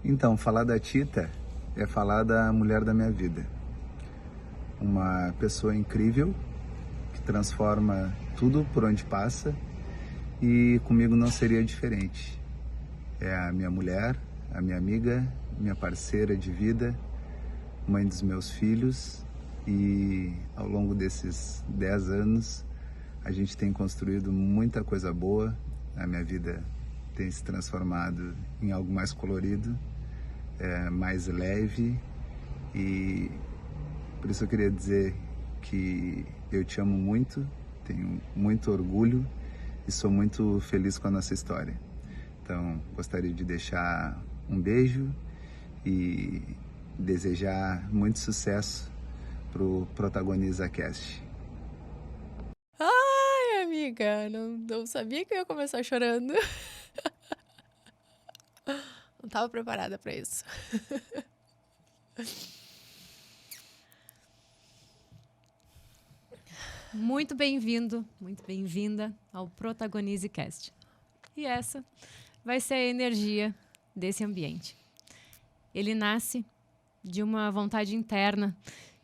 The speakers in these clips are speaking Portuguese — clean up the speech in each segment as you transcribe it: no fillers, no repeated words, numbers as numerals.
Então, falar da Tita é falar da mulher da minha vida. Uma pessoa incrível, que transforma tudo por onde passa, e comigo não seria diferente. É a minha mulher, a minha amiga, minha parceira de vida, mãe dos meus filhos, e ao longo desses 10 anos a gente tem construído muita coisa boa. A minha vida tem se transformado em algo mais colorido, mais leve, e por isso eu queria dizer que eu te amo muito, tenho muito orgulho e sou muito feliz com a nossa história. Então, gostaria de deixar um beijo e desejar muito sucesso pro Protagoniza Cast. Ai, amiga, não sabia que eu ia começar chorando. Não estava preparada para isso. Muito bem-vindo, muito bem-vinda ao Protagonize Cast. E essa vai ser a energia desse ambiente. Ele nasce de uma vontade interna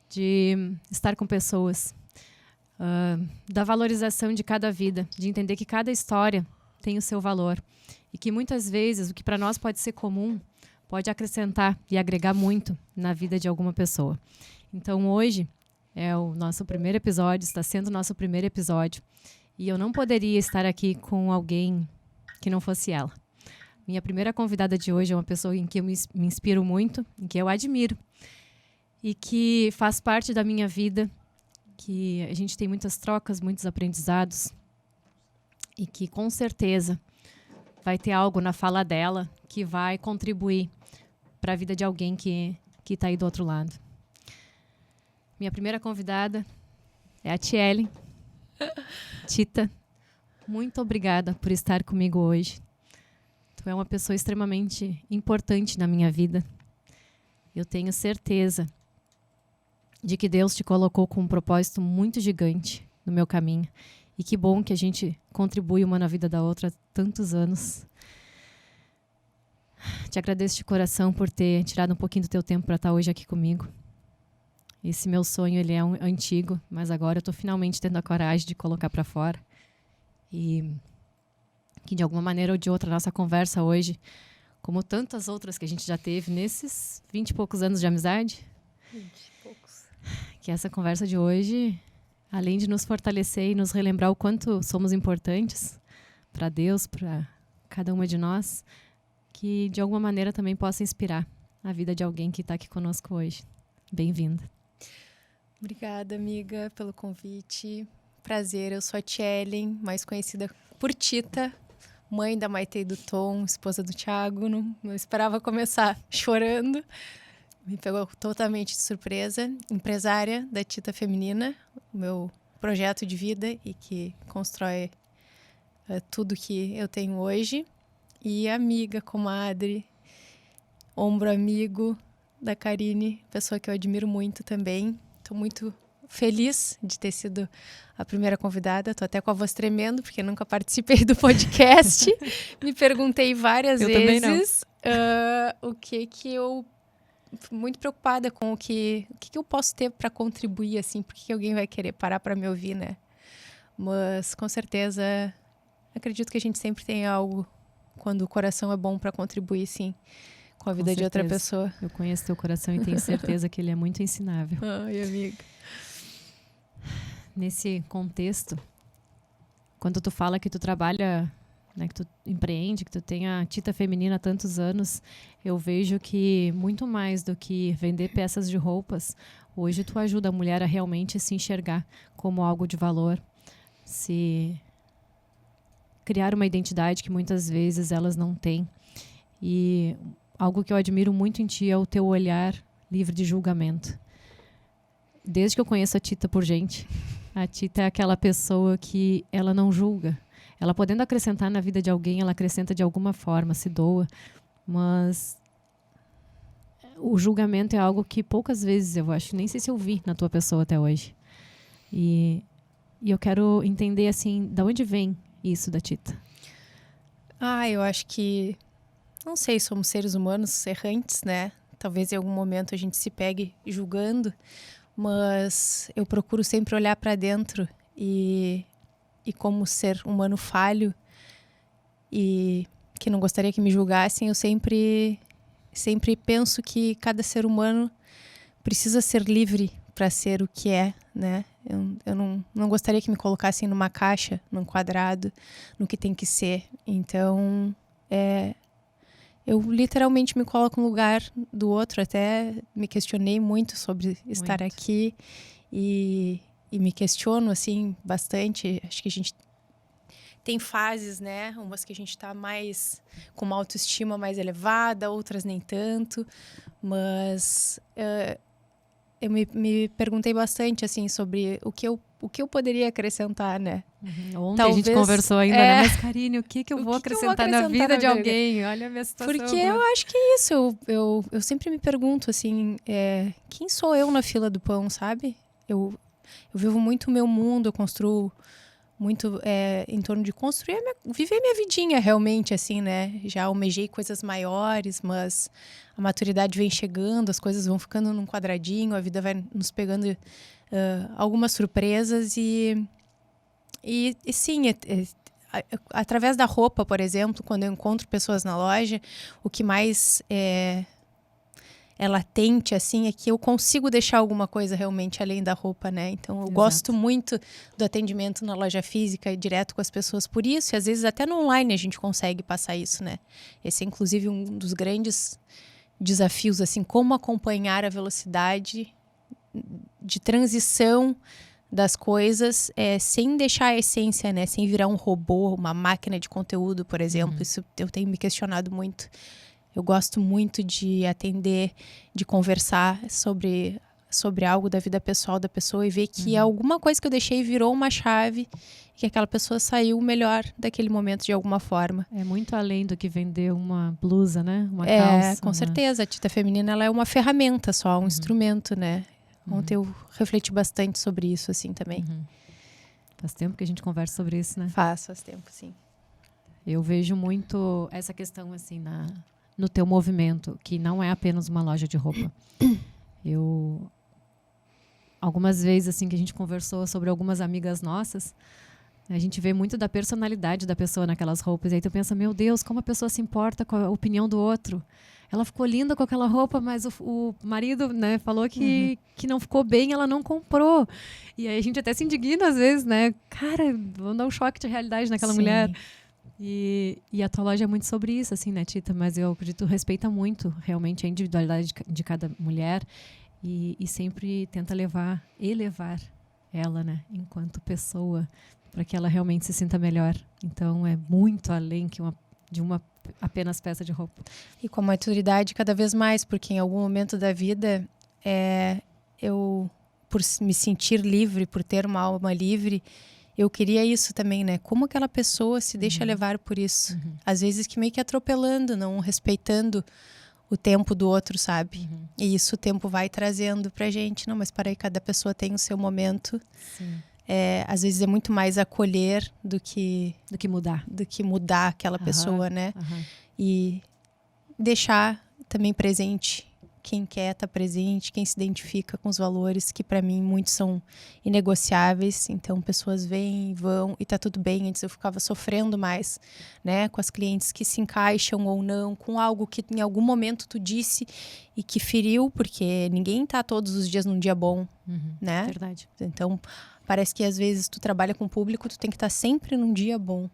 de estar com pessoas, da valorização de cada vida, de entender que cada história tem o seu valor e que muitas vezes o que para nós pode ser comum pode acrescentar e agregar muito na vida de alguma pessoa. Então hoje é o nosso primeiro episódio, está sendo o nosso primeiro episódio. E eu não poderia estar aqui com alguém que não fosse ela. Minha primeira convidada de hoje é uma pessoa em que eu me inspiro muito, em que eu admiro. E que faz parte da minha vida, que a gente tem muitas trocas, muitos aprendizados. E que com certeza vai ter algo na fala dela que vai contribuir para a vida de alguém que está aí do outro lado. Minha primeira convidada é a Tielen. Tita, muito obrigada por estar comigo hoje. Tu é uma pessoa extremamente importante na minha vida. Eu tenho certeza de que Deus te colocou com um propósito muito gigante no meu caminho. E que bom que a gente contribui uma na vida da outra há tantos anos. Te agradeço de coração por ter tirado um pouquinho do teu tempo para estar hoje aqui comigo. Esse meu sonho, ele é antigo, mas agora eu estou finalmente tendo a coragem de colocar para fora. E que de alguma maneira ou de outra a nossa conversa hoje, como tantas outras que a gente já teve nesses 20 e poucos anos de amizade, 20 e poucos. Que essa conversa de hoje, além de nos fortalecer e nos relembrar o quanto somos importantes para Deus, para cada uma de nós, que de alguma maneira também possa inspirar a vida de alguém que está aqui conosco hoje. Bem-vinda. Obrigada, amiga, pelo convite. Prazer, eu sou a Tielen, mais conhecida por Tita, mãe da Maite e do Tom, esposa do Thiago. Não esperava começar chorando. Me pegou totalmente de surpresa. Empresária da Tita Feminina, o meu projeto de vida e que constrói tudo que eu tenho hoje. E amiga, comadre, ombro amigo da Karine, pessoa que eu admiro muito também. Estou muito feliz de ter sido a primeira convidada. Estou até com a voz tremendo, porque nunca participei do podcast. Me perguntei várias vezes o que eu... Muito preocupada com o que eu posso ter para contribuir, assim, porque alguém vai querer parar para me ouvir, né? Mas, com certeza, acredito que a gente sempre tem algo quando o coração é bom para contribuir, sim, com a vida de outra pessoa. Eu conheço teu coração e tenho certeza que ele é muito ensinável. Ai, amiga. Nesse contexto, quando tu fala que tu trabalha, né, que tu empreende, que tu tem a Tita Feminina há tantos anos, eu vejo que muito mais do que vender peças de roupas, hoje tu ajuda a mulher a realmente se enxergar como algo de valor, se criar uma identidade que muitas vezes elas não têm. E algo que eu admiro muito em ti é o teu olhar livre de julgamento. Desde que eu conheço a Tita por gente, a Tita é aquela pessoa que ela não julga. Ela podendo acrescentar na vida de alguém, ela acrescenta de alguma forma, se doa. Mas o julgamento é algo que poucas vezes eu acho, nem sei se eu vi na tua pessoa até hoje. E eu quero entender, assim, de onde vem isso da Tita. Eu acho que não sei, somos seres humanos errantes, né? Talvez em algum momento a gente se pegue julgando, mas eu procuro sempre olhar para dentro e como ser humano falho e que não gostaria que me julgassem, eu sempre penso que cada ser humano precisa ser livre para ser o que é, né? Eu não gostaria que me colocassem numa caixa, num quadrado, no que tem que ser. Então, eu literalmente me coloco no lugar do outro. Até me questionei muito sobre estar aqui e me questiono, assim, bastante. Acho que a gente tem fases, né? Umas que a gente tá mais com uma autoestima mais elevada, outras nem tanto. Mas eu me perguntei bastante, assim, sobre o que eu poderia acrescentar, né? Ontem Talvez, a gente conversou ainda, né? Mas, Karine, o que eu vou acrescentar na vida de alguém? Olha a minha situação. Porque eu acho que é isso. Eu sempre me pergunto, assim, quem sou eu na fila do pão, sabe? Eu vivo muito o meu mundo, eu construo muito em torno de construir, viver minha vidinha realmente, assim, né? Já almejei coisas maiores, mas a maturidade vem chegando, as coisas vão ficando num quadradinho, a vida vai nos pegando algumas surpresas e sim, através da roupa, por exemplo, quando eu encontro pessoas na loja, o que mais é latente, assim, é que eu consigo deixar alguma coisa realmente além da roupa, né? Então, eu gosto muito do atendimento na loja física, direto com as pessoas por isso, e às vezes até no online a gente consegue passar isso, né? Esse é, inclusive, um dos grandes desafios, assim, como acompanhar a velocidade de transição das coisas sem deixar a essência, né? Sem virar um robô, uma máquina de conteúdo, por exemplo. Isso eu tenho me questionado muito. Eu gosto muito de atender, de conversar sobre algo da vida pessoal da pessoa e ver que alguma coisa que eu deixei virou uma chave e que aquela pessoa saiu melhor daquele momento de alguma forma. É muito além do que vender uma blusa, né? Uma calça. Com certeza. A Tita Feminina, ela é uma ferramenta só, um instrumento, né? Ontem eu refleti bastante sobre isso, assim, também. Faz tempo que a gente conversa sobre isso, né? Faz tempo, sim. Eu vejo muito essa questão, assim, no teu movimento, que não é apenas uma loja de roupa. Algumas vezes, assim, que a gente conversou sobre algumas amigas nossas, a gente vê muito da personalidade da pessoa naquelas roupas. E aí tu pensa, meu Deus, como a pessoa se importa com a opinião do outro. Ela ficou linda com aquela roupa, mas o marido, né, falou que não ficou bem, ela não comprou. E aí a gente até se indigna às vezes, né? Cara, vamos dar um choque de realidade naquela mulher. E a tua loja é muito sobre isso, assim, né, Tita? Mas eu acredito que tu respeita muito, realmente, a individualidade de cada mulher e sempre tenta elevar ela, né, enquanto pessoa, para que ela realmente se sinta melhor. Então, é muito além de uma apenas peça de roupa. E com a maturidade cada vez mais, porque em algum momento da vida, eu, por me sentir livre, por ter uma alma livre, eu queria isso também, né? Como aquela pessoa se deixa levar por isso. Às vezes que meio que atropelando, não respeitando o tempo do outro, sabe? E isso o tempo vai trazendo pra gente. Não, mas para aí, cada pessoa tem o seu momento. Sim. Às vezes é muito mais acolher do que mudar aquela pessoa, né? E deixar também presente quem quer estar presente, quem se identifica com os valores que para mim muitos são inegociáveis. Então pessoas vêm e vão e tá tudo bem. Antes eu ficava sofrendo mais, né, com as clientes que se encaixam ou não com algo que em algum momento tu disse e que feriu, porque ninguém tá todos os dias num dia bom, né? Verdade. Então parece que às vezes tu trabalha com o público, tu tem que estar sempre num dia bom.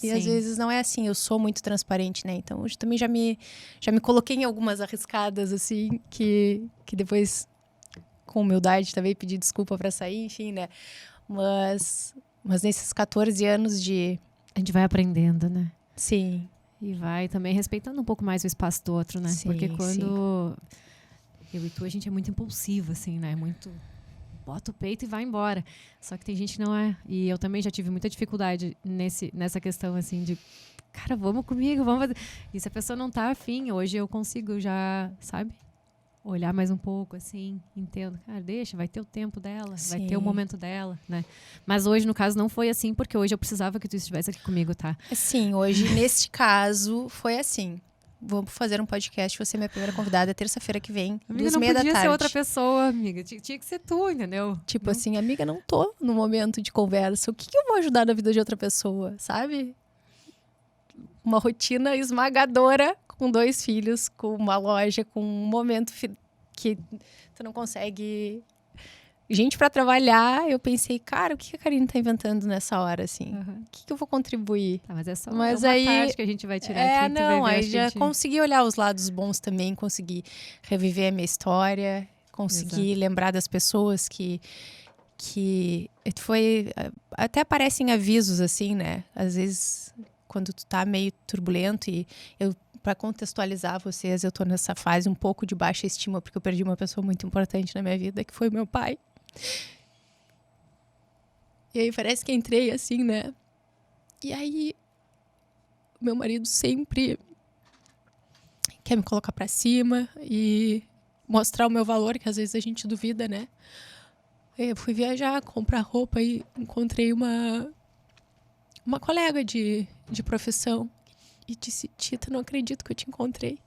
E às vezes não é assim, eu sou muito transparente, né? Então, eu também já me coloquei em algumas arriscadas, assim, que depois, com humildade, também pedi desculpa pra sair, enfim, né? Mas nesses 14 anos de... A gente vai aprendendo, né? Sim. E vai também respeitando um pouco mais o espaço do outro, né? Sim, porque quando eu e tu, a gente é muito impulsivo, assim, né? Muito... bota o peito e vai embora. Só que tem gente que não é. E eu também já tive muita dificuldade nessa questão, assim, de... Cara, vamos comigo, vamos fazer... E se a pessoa não tá afim, hoje eu consigo já, sabe? Olhar mais um pouco, assim, entendo. Cara, deixa, vai ter o tempo dela, vai ter o momento dela, né? Mas hoje, no caso, não foi assim, porque hoje eu precisava que tu estivesse aqui comigo, tá? Sim, hoje, neste caso, foi assim. vamos fazer um podcast, você é minha primeira convidada, terça-feira que vem, Amiga, 2h30 não da tarde. podia ser outra pessoa, amiga. Tinha que ser tu, entendeu? Tipo assim, amiga, não tô no momento de conversa. O que eu vou ajudar na vida de outra pessoa, sabe? Uma rotina esmagadora com 2 filhos, com uma loja, com um momento que tu não consegue... Gente pra trabalhar, eu pensei, cara, o que a Karine tá inventando nessa hora, assim? O que eu vou contribuir? Tá, mas é só Mas uma aí, tarde que a gente vai tirar aqui. não, vai ver, aí acho que já a gente... consegui olhar os lados bons também, consegui reviver a minha história, consegui lembrar das pessoas que foi... Até aparecem avisos, assim, né? Às vezes, quando tu tá meio turbulento e eu... Para contextualizar vocês, eu tô nessa fase um pouco de baixa estima, porque eu perdi uma pessoa muito importante na minha vida, que foi meu pai. E aí parece que entrei assim, né? E aí, meu marido sempre quer me colocar pra cima e mostrar o meu valor, que às vezes a gente duvida, né? Eu fui viajar, comprar roupa e encontrei uma colega de profissão e disse, Tita, não acredito que eu te encontrei,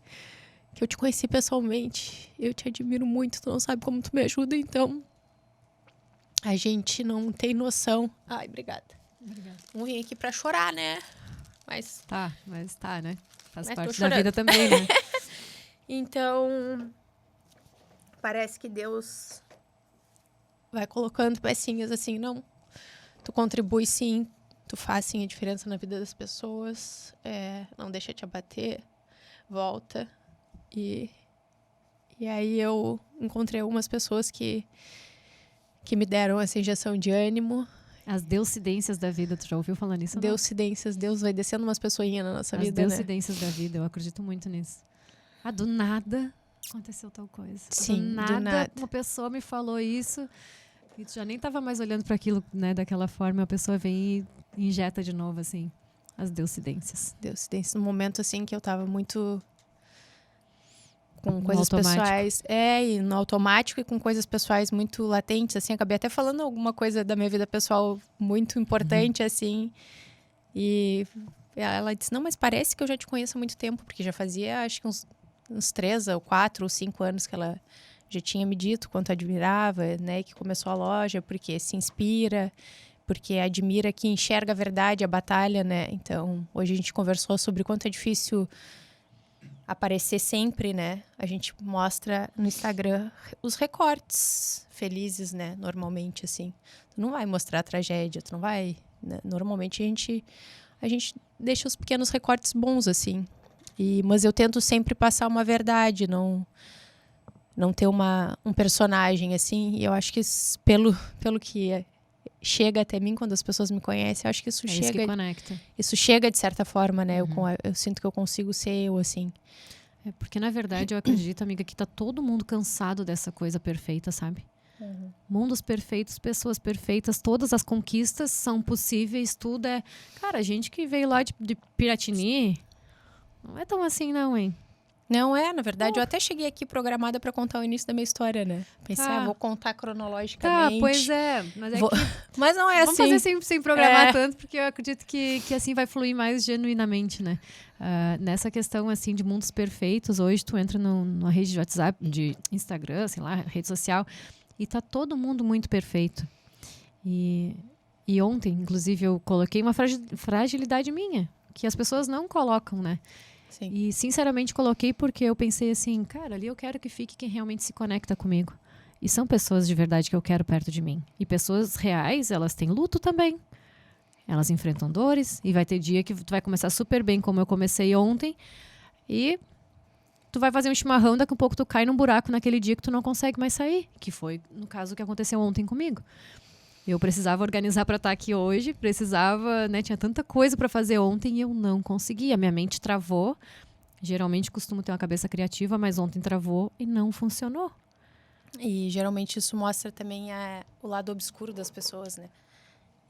que eu te conheci pessoalmente, eu te admiro muito, tu não sabe como tu me ajuda, então a gente não tem noção. Ai, obrigada. Não vim aqui pra chorar, né? Mas tá, né? Faz mas parte da vida também, né? Então, parece que Deus vai colocando pecinhas assim, não, tu contribui sim, tu faz sim a diferença na vida das pessoas, não deixa te abater, volta. E aí eu encontrei algumas pessoas que me deram essa injeção de ânimo. As deucidências da vida, tu já ouviu falar nisso? Deucidências, Deus vai descendo umas pessoinhas na nossa vida, né? As deucidências da vida, eu acredito muito nisso. Do nada aconteceu tal coisa. Sim, do nada. Uma pessoa me falou isso e tu já nem tava mais olhando para aquilo, né, daquela forma, a pessoa vem e injeta de novo, assim, as deucidências. Deucidências, num momento, assim, que eu tava muito... com coisas pessoais. E no automático e com coisas pessoais muito latentes, assim. Acabei até falando alguma coisa da minha vida pessoal muito importante, assim. E ela disse, não, mas parece que eu já te conheço há muito tempo, porque já fazia, acho que uns 3 ou 4 ou 5 anos que ela já tinha me dito quanto admirava, né? Que começou a loja, porque se inspira, porque admira que enxerga a verdade, a batalha, né? Então, hoje a gente conversou sobre quanto é difícil aparecer sempre, né? A gente mostra no Instagram os recortes felizes, né? Normalmente, assim. Tu não vai mostrar a tragédia, tu não vai... Né? Normalmente, a gente deixa os pequenos recortes bons, assim. Mas eu tento sempre passar uma verdade, não ter um personagem, assim. E eu acho que pelo que chega até mim, quando as pessoas me conhecem, eu acho que isso chega... Isso que conecta. Isso chega, de certa forma, né? Eu sinto que eu consigo ser eu, assim. Porque, na verdade, eu acredito, amiga, que tá todo mundo cansado dessa coisa perfeita, sabe? Mundos perfeitos, pessoas perfeitas, todas as conquistas são possíveis, tudo é... Cara, a gente que veio lá de Piratini, não é tão assim, não, hein? Não é, na verdade, eu até cheguei aqui programada para contar o início da minha história, né? Pensei, vou contar cronologicamente. Tá, pois é. Mas é que... Mas não é Vamos assim. fazer sem programar tanto, porque eu acredito que assim vai fluir mais genuinamente, né? Nessa questão, assim, de mundos perfeitos, hoje tu entra numa rede de WhatsApp, de Instagram, sei lá, rede social, e tá todo mundo muito perfeito. E ontem, inclusive, eu coloquei uma fragilidade minha, que as pessoas não colocam, né? Sim. E, sinceramente, coloquei porque eu pensei assim, cara, ali eu quero que fique quem realmente se conecta comigo. E são pessoas de verdade que eu quero perto de mim. E pessoas reais, elas têm luto também. Elas enfrentam dores. E vai ter dia que tu vai começar super bem, como eu comecei ontem. E tu vai fazer um chimarrão, daqui a pouco tu cai num buraco naquele dia que tu não consegue mais sair. Que foi, no caso, o que aconteceu ontem comigo. Eu precisava organizar para estar aqui hoje, precisava, né, tinha tanta coisa para fazer ontem e eu não conseguia. Minha mente travou. Geralmente costumo ter uma cabeça criativa, mas ontem travou e não funcionou. E geralmente isso mostra também o lado obscuro das pessoas, né?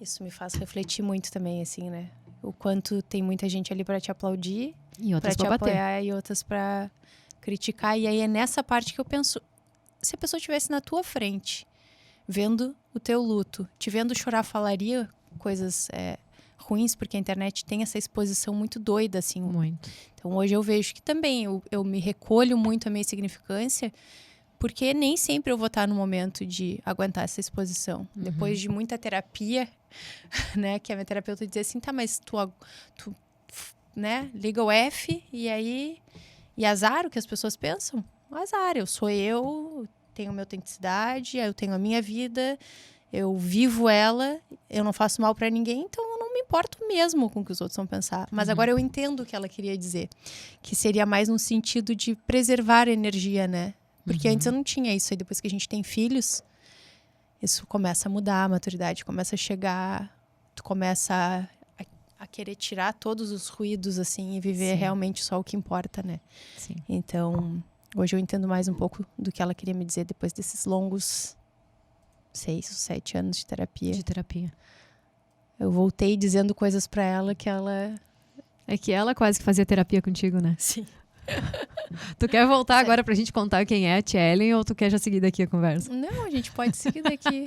Isso me faz refletir muito também, assim, né? O quanto tem muita gente ali para te aplaudir, e outras para te bater. apoiar e outras para criticar. E aí é nessa parte que eu penso, se a pessoa estivesse na tua frente, vendo o teu luto, te vendo chorar, falaria coisas ruins, porque a internet tem essa exposição muito doida, assim. Muito. Então, hoje eu vejo que também eu me recolho muito a minha insignificância, porque nem sempre eu vou estar no momento de aguentar essa exposição. Depois de muita terapia, né, que a minha terapeuta dizia assim, tá, mas tu né, liga o F e aí... E azar, o que as pessoas pensam? Azar, eu sou eu, tenho minha autenticidade, eu tenho a minha vida, eu vivo ela, eu não faço mal pra ninguém, então eu não me importo mesmo com o que os outros vão pensar. Mas agora eu entendo o que ela queria dizer, que seria mais no sentido de preservar a energia, né? Porque antes eu não tinha isso, aí depois que a gente tem filhos, isso começa a mudar, a maturidade começa a chegar, tu começa a querer tirar todos os ruídos, assim, e viver realmente só o que importa, né? Sim. Então, hoje eu entendo mais um pouco do que ela queria me dizer depois desses longos 6 ou 7 anos de terapia. Eu voltei dizendo coisas pra ela que ela... É que ela quase que fazia terapia contigo, né? Sim. Tu quer voltar agora pra gente contar quem é a Tia Ellen ou tu quer já seguir daqui a conversa? Não, a gente pode seguir daqui.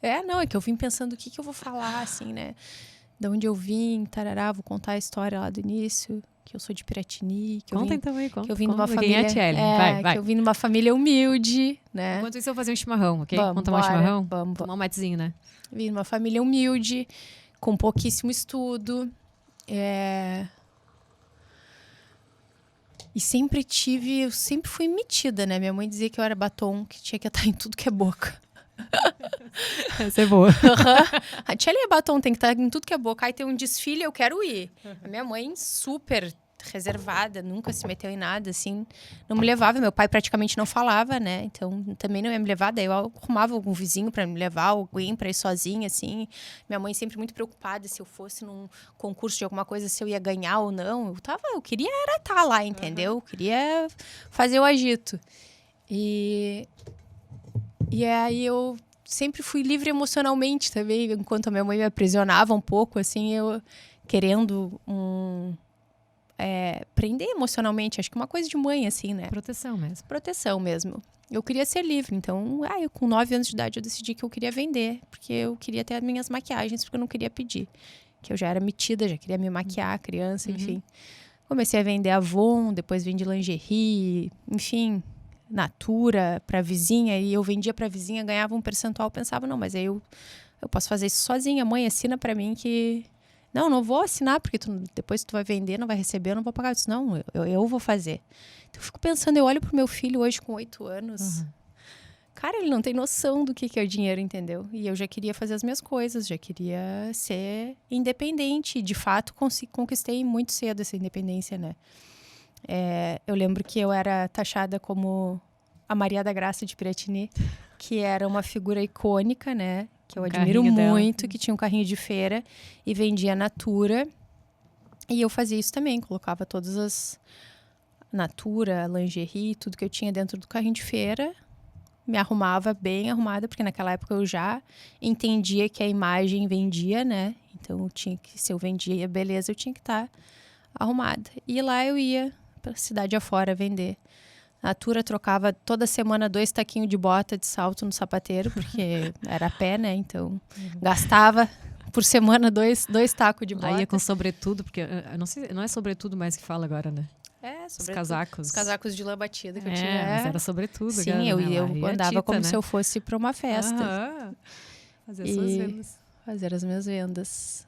É que eu vim pensando o que eu vou falar, assim, né? De onde eu vim, tarará, vou contar a história lá do início, que eu sou de Piratini. Conta então aí, conta. Que eu vim numa família... Quem é a Tia Ellen? Vai. Que eu vim numa família humilde, né? Enquanto isso eu vou fazer um chimarrão, ok? Vamos Vamos tomar um chimarrão? Vamos. Tomar um matezinho, né? Vim numa família humilde, com pouquíssimo estudo. E eu sempre fui metida, né? Minha mãe dizia que eu era batom, que tinha que estar em tudo que é boca. Essa é boa. A Tia Ellen é batom, tem que estar em tudo que é boca. Aí tem um desfile, eu quero ir. A minha mãe, super reservada, nunca se meteu em nada, assim. Não me levava, meu pai praticamente não falava, né? Então, também não ia me levar. Daí eu arrumava algum vizinho pra me levar, alguém pra ir sozinha, assim. Minha mãe sempre muito preocupada se eu fosse num concurso de alguma coisa, se eu ia ganhar ou não. Eu queria era estar lá, entendeu? Eu queria fazer o agito. E aí eu sempre fui livre emocionalmente também, enquanto a minha mãe me aprisionava um pouco, assim, eu querendo prender emocionalmente, acho que uma coisa de mãe, assim, né? Proteção mesmo. Eu queria ser livre, então, eu com 9 anos de idade eu decidi que eu queria vender, porque eu queria ter as minhas maquiagens, porque eu não queria pedir. Que eu já era metida, já queria me maquiar, criança, enfim. Comecei a vender Avon, depois vendi lingerie, enfim... Natura pra vizinha, e eu vendia pra vizinha, ganhava um percentual, pensava, não, mas aí eu posso fazer isso sozinha, mãe, assina pra mim que... Não vou assinar, porque depois tu vai vender, não vai receber, eu não vou pagar isso, não, eu vou fazer. Então eu fico pensando, eu olho pro meu filho hoje com 8 anos, cara, ele não tem noção do que é o dinheiro, entendeu? E eu já queria fazer as minhas coisas, já queria ser independente, e de fato conquistei muito cedo essa independência, né? Eu lembro que eu era taxada como a Maria da Graça de Piratini, que era uma figura icônica, né? Que eu admiro muito, que tinha um carrinho de feira e vendia Natura. E eu fazia isso também, colocava todas as Natura, lingerie, tudo que eu tinha dentro do carrinho de feira. Me arrumava bem arrumada, porque naquela época eu já entendia que a imagem vendia, né? Então se eu vendia beleza, eu tinha que estar arrumada. E lá eu ia pra cidade afora vender. A Natura trocava toda semana 2 taquinhos de bota de salto no sapateiro, porque era a pé, né? Então, gastava por semana 2 tacos de bota. Aí é com sobretudo, porque eu não sei, não é sobretudo mais que fala agora, né? Os casacos. Os casacos de lã batida que eu tinha. Mas era sobretudo. Sim, cara, eu andava como se eu fosse para uma festa. Fazer suas vendas. Fazer as minhas vendas.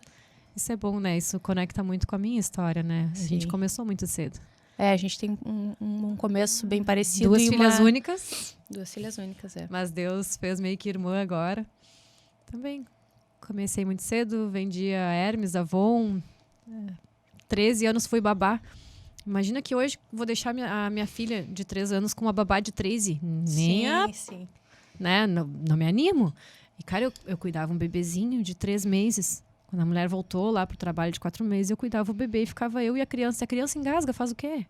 Isso é bom, né? Isso conecta muito com a minha história, né? Sim. A gente começou muito cedo. A gente tem um começo bem parecido. 2 filhas únicas. 2 filhas únicas, Mas Deus fez meio que irmã agora. Também comecei muito cedo, vendia Hermes, Avon. 13 anos fui babá. Imagina que hoje vou deixar a minha filha de 3 anos com uma babá de 13. Sim. Né? Não me animo. E, cara, eu cuidava um bebezinho de 3 meses. Quando a mulher voltou lá pro trabalho de 4 meses, eu cuidava o bebê e ficava eu e a criança. Se a criança engasga, faz o quê?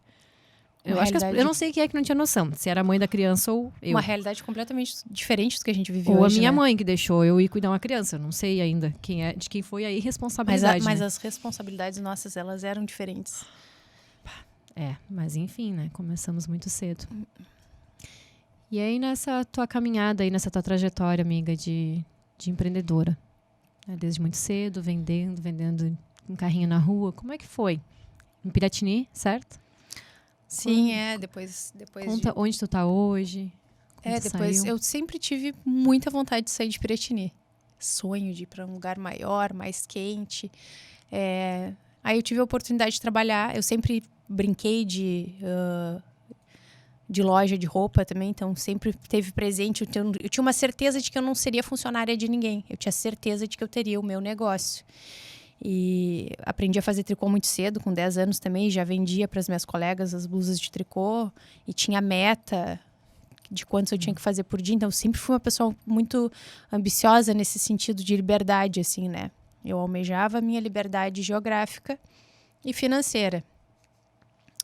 Eu não sei quem é que não tinha noção. Se era a mãe da criança ou eu. Uma realidade completamente diferente do que a gente vive hoje, ou a minha né? mãe que deixou eu ir cuidar uma criança. Eu não sei ainda de quem foi a irresponsabilidade. Mas né? as responsabilidades nossas, elas eram diferentes. Mas enfim, né? Começamos muito cedo. E aí, nessa tua caminhada, aí, nessa tua trajetória, amiga, de empreendedora, né? Desde muito cedo, vendendo um carrinho na rua. Como é que foi? Em Piratini, certo? Sim, depois Conta onde tu tá hoje. Como tu depois saiu. eu sempre tive muita vontade de sair de Piratini. Sonho de ir para um lugar maior, mais quente. Aí eu tive a oportunidade de trabalhar. Eu sempre brinquei de loja de roupa também, então sempre teve presente. Eu tinha uma certeza de que eu não seria funcionária de ninguém. Eu tinha certeza de que eu teria o meu negócio. E aprendi a fazer tricô muito cedo, com 10 anos também. Já vendia para as minhas colegas as blusas de tricô. E tinha meta de quantos eu tinha que fazer por dia. Então, eu sempre fui uma pessoa muito ambiciosa nesse sentido de liberdade, assim, né? Eu almejava a minha liberdade geográfica e financeira.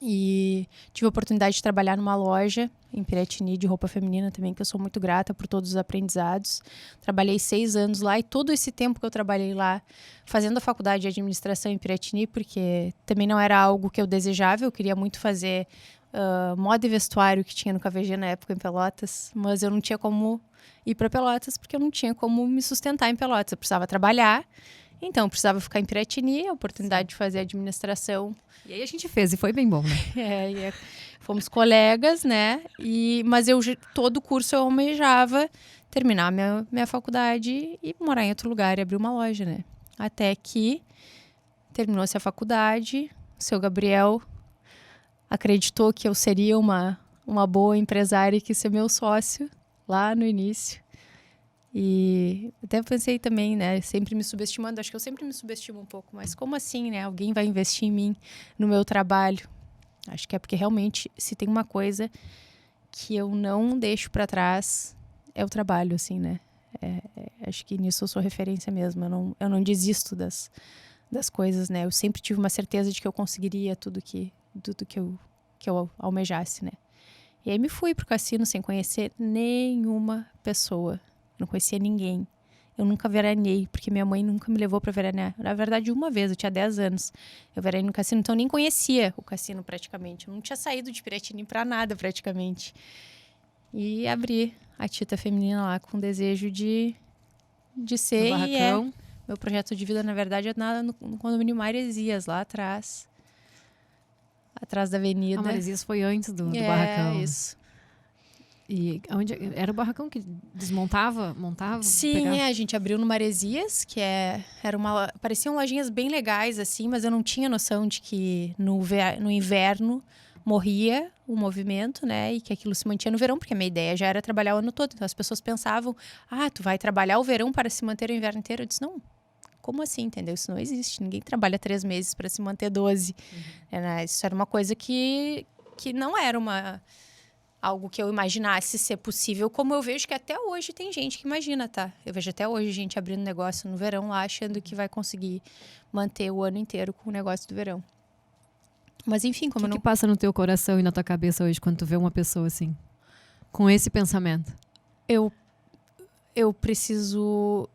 E tive a oportunidade de trabalhar numa loja em Piratini de roupa feminina também, que eu sou muito grata por todos os aprendizados. Trabalhei 6 anos lá e todo esse tempo que eu trabalhei lá, fazendo a faculdade de administração em Piratini, porque também não era algo que eu desejava, eu queria muito fazer moda e vestuário que tinha no KVG na época em Pelotas, mas eu não tinha como ir para Pelotas, porque eu não tinha como me sustentar em Pelotas. Eu precisava trabalhar, então eu precisava ficar em Piratini, a oportunidade de fazer administração. E aí a gente fez, e foi bem bom, né? Fomos colegas, né? Mas todo curso eu almejava terminar minha faculdade e morar em outro lugar e abrir uma loja, né? Até que terminou-se a faculdade, o seu Gabriel acreditou que eu seria uma boa empresária e quis ser meu sócio lá no início. E até pensei também, né, sempre me subestimando, acho que eu sempre me subestimo um pouco, mas como assim, né, alguém vai investir em mim, no meu trabalho? Acho que é porque realmente, se tem uma coisa que eu não deixo para trás, é o trabalho, assim, né. Acho que nisso eu sou referência mesmo, eu não desisto das coisas, né, eu sempre tive uma certeza de que eu conseguiria tudo que eu almejasse, né. E aí me fui pro cassino sem conhecer nenhuma pessoa. Não conhecia ninguém. Eu nunca veraneei, porque minha mãe nunca me levou para veranear. Na verdade, uma vez, eu tinha 10 anos. Eu veraneei no cassino, então eu nem conhecia o cassino praticamente. Eu não tinha saído de Piratini para nada praticamente. E abri a Tita Feminina lá com desejo de ser. No barracão. Meu projeto de vida, na verdade, é no condomínio Maresias, lá atrás. Atrás da avenida. A Maresias foi antes do barracão. Isso. E onde era o barracão que desmontava, montava? Sim, a gente abriu no Maresias, que pareciam lojinhas bem legais, assim, mas eu não tinha noção de que no inverno morria o movimento, né, e que aquilo se mantinha no verão, porque a minha ideia já era trabalhar o ano todo. Então as pessoas pensavam, tu vai trabalhar o verão para se manter o inverno inteiro? Eu disse, não, como assim, entendeu? Isso não existe, ninguém trabalha 3 meses para se manter 12. Isso era uma coisa que não era algo que eu imaginasse ser possível, como eu vejo que até hoje tem gente que imagina, tá? Eu vejo até hoje gente abrindo negócio no verão lá, achando que vai conseguir manter o ano inteiro com o negócio do verão. Mas enfim, como que passa no teu coração e na tua cabeça hoje quando tu vê uma pessoa assim, com esse pensamento? Eu preciso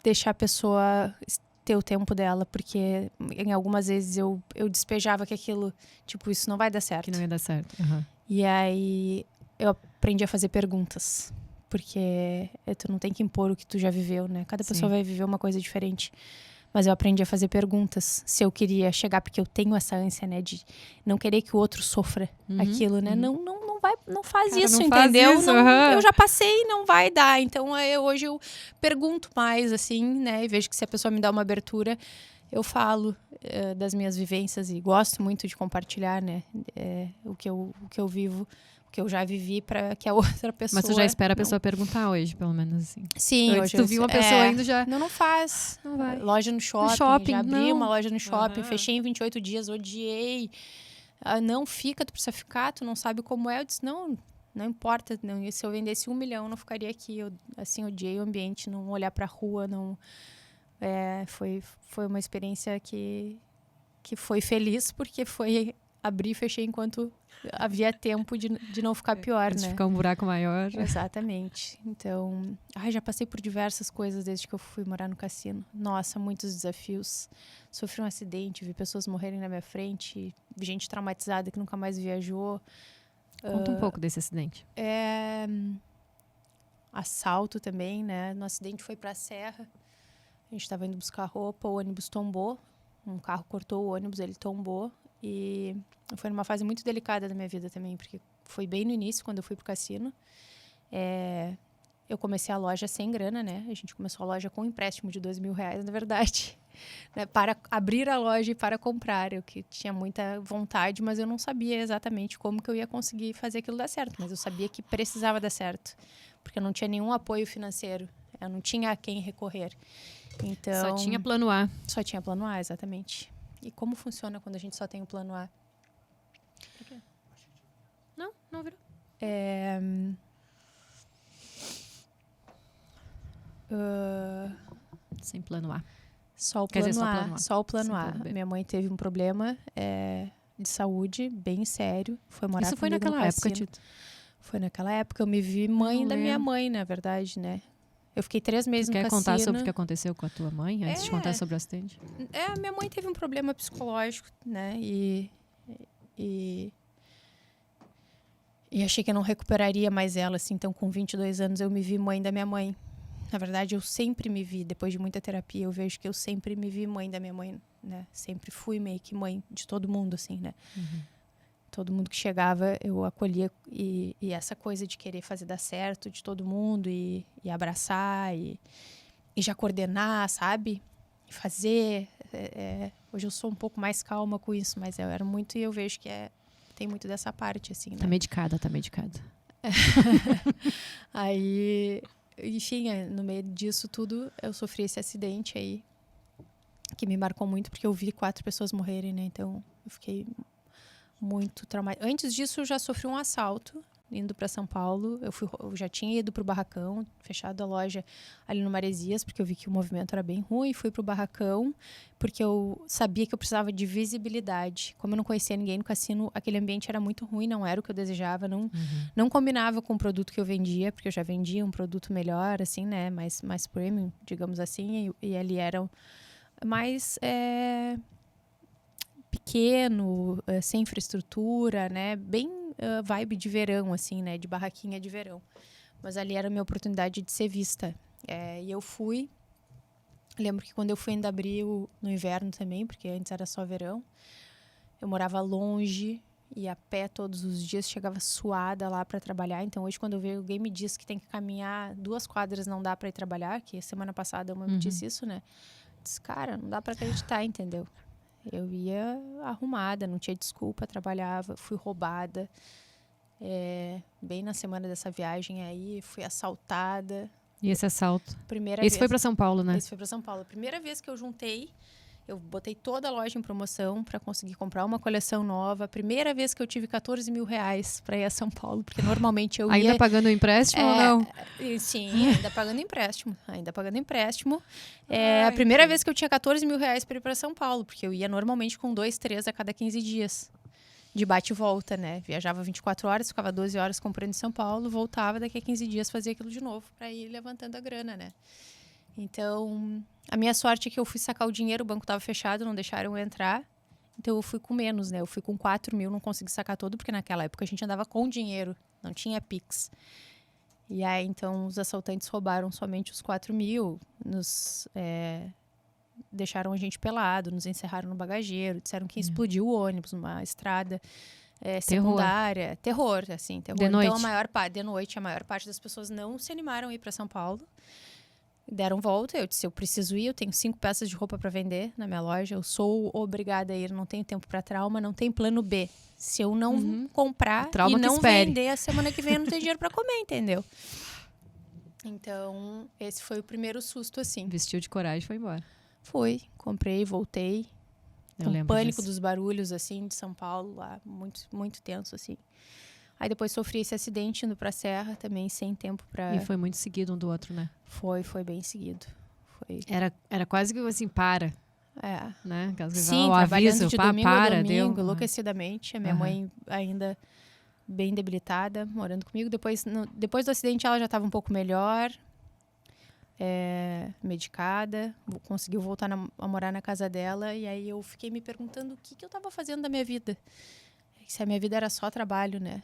deixar a pessoa ter o tempo dela, porque em algumas vezes eu despejava que aquilo, tipo, isso não vai dar certo. Que não ia dar certo. Uhum. E aí eu aprendi a fazer perguntas, porque tu não tem que impor o que tu já viveu, né? Cada pessoa vai viver uma coisa diferente. Mas eu aprendi a fazer perguntas, se eu queria chegar, porque eu tenho essa ânsia, né, de não querer que o outro sofra aquilo, né? Não faz isso, não entendeu? Faz isso, eu já passei, não vai dar. Então hoje eu pergunto mais, assim, né? E vejo que se a pessoa me dá uma abertura, eu falo das minhas vivências e gosto muito de compartilhar, né? O que eu vivo, o que eu já vivi, para que a outra pessoa... Mas tu já espera a pessoa perguntar hoje, pelo menos assim. Sim, antes hoje tu viu uma pessoa indo já... Não faz. Não vai. Loja no shopping. Já abri uma loja no shopping, fechei em 28 dias, odiei. Não fica, tu precisa ficar, tu não sabe como é. Eu disse, não importa. Não, se eu vendesse 1 milhão, eu não ficaria aqui. Eu, assim, odiei o ambiente, não olhar pra rua, não... Foi uma experiência que foi feliz, porque foi abrir e fechei enquanto havia tempo de não ficar pior, de né? ficar um buraco maior. Exatamente. Então, já passei por diversas coisas desde que eu fui morar no cassino. Nossa, muitos desafios. Sofri um acidente, vi pessoas morrerem na minha frente, gente traumatizada que nunca mais viajou. Conta um pouco desse acidente. Assalto também, né? No acidente foi pra Serra. A gente estava indo buscar roupa, o ônibus tombou. Um carro cortou o ônibus, ele tombou. E foi numa fase muito delicada da minha vida também, porque foi bem no início, quando eu fui pro cassino. Eu comecei a loja sem grana, né? A gente começou a loja com um empréstimo de R$2.000, na verdade. Né? Para abrir a loja e para comprar. Eu que tinha muita vontade, mas eu não sabia exatamente como que eu ia conseguir fazer aquilo dar certo. Mas eu sabia que precisava dar certo. Porque eu não tinha nenhum apoio financeiro. Eu não tinha a quem recorrer. Então, Só tinha plano A. só tinha plano A, exatamente. E como funciona quando a gente só tem o plano A? Não virou. Sem plano A. Só o Quer plano dizer, só A. plano A. Só o plano Sem A. plano B. Minha mãe teve um problema de saúde bem sério. Foi morar Isso foi comigo no naquela época, cassino. Tito. Foi naquela época. Eu me vi mãe não da minha lembro. mãe, na verdade, né? Eu fiquei 3 meses Tu no quer cassino. contar sobre o que aconteceu com a tua mãe, antes de É. contar sobre o acidente? Minha mãe teve um problema psicológico, né? E achei que eu não recuperaria mais ela, assim. Então, com 22 anos, eu me vi mãe da minha mãe. Na verdade, eu sempre me vi, depois de muita terapia, eu vejo que eu sempre me vi mãe da minha mãe, né? Sempre fui meio que mãe de todo mundo, assim, né? Todo mundo que chegava, eu acolhia. E essa coisa de querer fazer dar certo de todo mundo e abraçar e já coordenar, sabe? E fazer. Hoje eu sou um pouco mais calma com isso, mas eu era muito, e eu vejo que tem muito dessa parte, assim, né? Tá medicada. Aí, enfim, no meio disso tudo, eu sofri esse acidente aí, que me marcou muito, porque eu vi 4 pessoas morrerem, né? Então, eu fiquei muito traumatizada. Antes disso, eu já sofri um assalto, indo para São Paulo. Eu já tinha ido pro Barracão, fechado a loja ali no Maresias, porque eu vi que o movimento era bem ruim. Fui pro Barracão, porque eu sabia que eu precisava de visibilidade. Como eu não conhecia ninguém no cassino, aquele ambiente era muito ruim, não era o que eu desejava, não combinava com o produto que eu vendia, porque eu já vendia um produto melhor, assim, né? Mais premium, digamos assim, e ali era mais pequeno, sem infraestrutura, né? Bem vibe de verão, assim, né? De barraquinha de verão. Mas ali era a minha oportunidade de ser vista. E eu fui. Lembro que quando eu fui ainda abril, no inverno também, porque antes era só verão. Eu morava longe, ia a pé todos os dias, chegava suada lá para trabalhar. Então hoje, quando alguém me diz que tem que caminhar 2 quadras, não dá para ir trabalhar, que semana passada uma me disse isso, né? Disse, cara, não dá para acreditar, entendeu? Eu ia arrumada, não tinha desculpa, trabalhava, fui roubada. Bem na semana dessa viagem aí, fui assaltada. E esse assalto? Primeira Esse vez. foi pra São Paulo, né? Esse foi para São Paulo. Primeira vez que eu juntei, eu botei toda a loja em promoção para conseguir comprar uma coleção nova. Primeira vez que eu tive R$14.000 para ir a São Paulo, porque normalmente eu Ainda ia... pagando o empréstimo ou não? Sim, ainda pagando empréstimo. A primeira vez que eu tinha R$14.000 para ir para São Paulo, porque eu ia normalmente com 2, 3 a cada 15 dias. De bate e volta, né? Viajava 24 horas, ficava 12 horas comprando em São Paulo, voltava, daqui a 15 dias fazia aquilo de novo para ir levantando a grana, né? Então, a minha sorte é que eu fui sacar o dinheiro, o banco estava fechado, não deixaram eu entrar. Então, eu fui com menos, né? Eu fui com 4.000, não consegui sacar todo, porque naquela época a gente andava com dinheiro, não tinha Pix. E aí, então, os assaltantes roubaram somente os 4.000, deixaram a gente pelado, nos encerraram no bagageiro, disseram que explodiu o ônibus numa estrada secundária. Terror, assim, terror. De noite? Então, de noite, a maior parte das pessoas não se animaram a ir para São Paulo. Deram volta, eu disse, eu preciso ir, eu tenho 5 peças de roupa para vender na minha loja, eu sou obrigada a ir, não tenho tempo para trauma, não tem plano B. Se eu não comprar e não vender, a semana que vem eu não tenho dinheiro para comer, entendeu? Então, esse foi o primeiro susto, assim. Vestiu de coragem e foi embora. Fui, comprei, voltei. Eu lembro Pânico disso. dos barulhos, assim, de São Paulo, lá, muito, muito tenso, assim. Aí depois sofri esse acidente indo pra Serra, também sem tempo pra... E foi muito seguido um do outro, né? Foi bem seguido. Foi. Era quase que assim, para, né? Sim, o trabalhando aviso, de domingo a para, domingo, deu. enlouquecidamente. A minha mãe ainda bem debilitada, morando comigo. Depois do acidente, ela já estava um pouco melhor, medicada. Conseguiu voltar a morar na casa dela. E aí eu fiquei me perguntando o que eu estava fazendo da minha vida. Se a minha vida era só trabalho, né?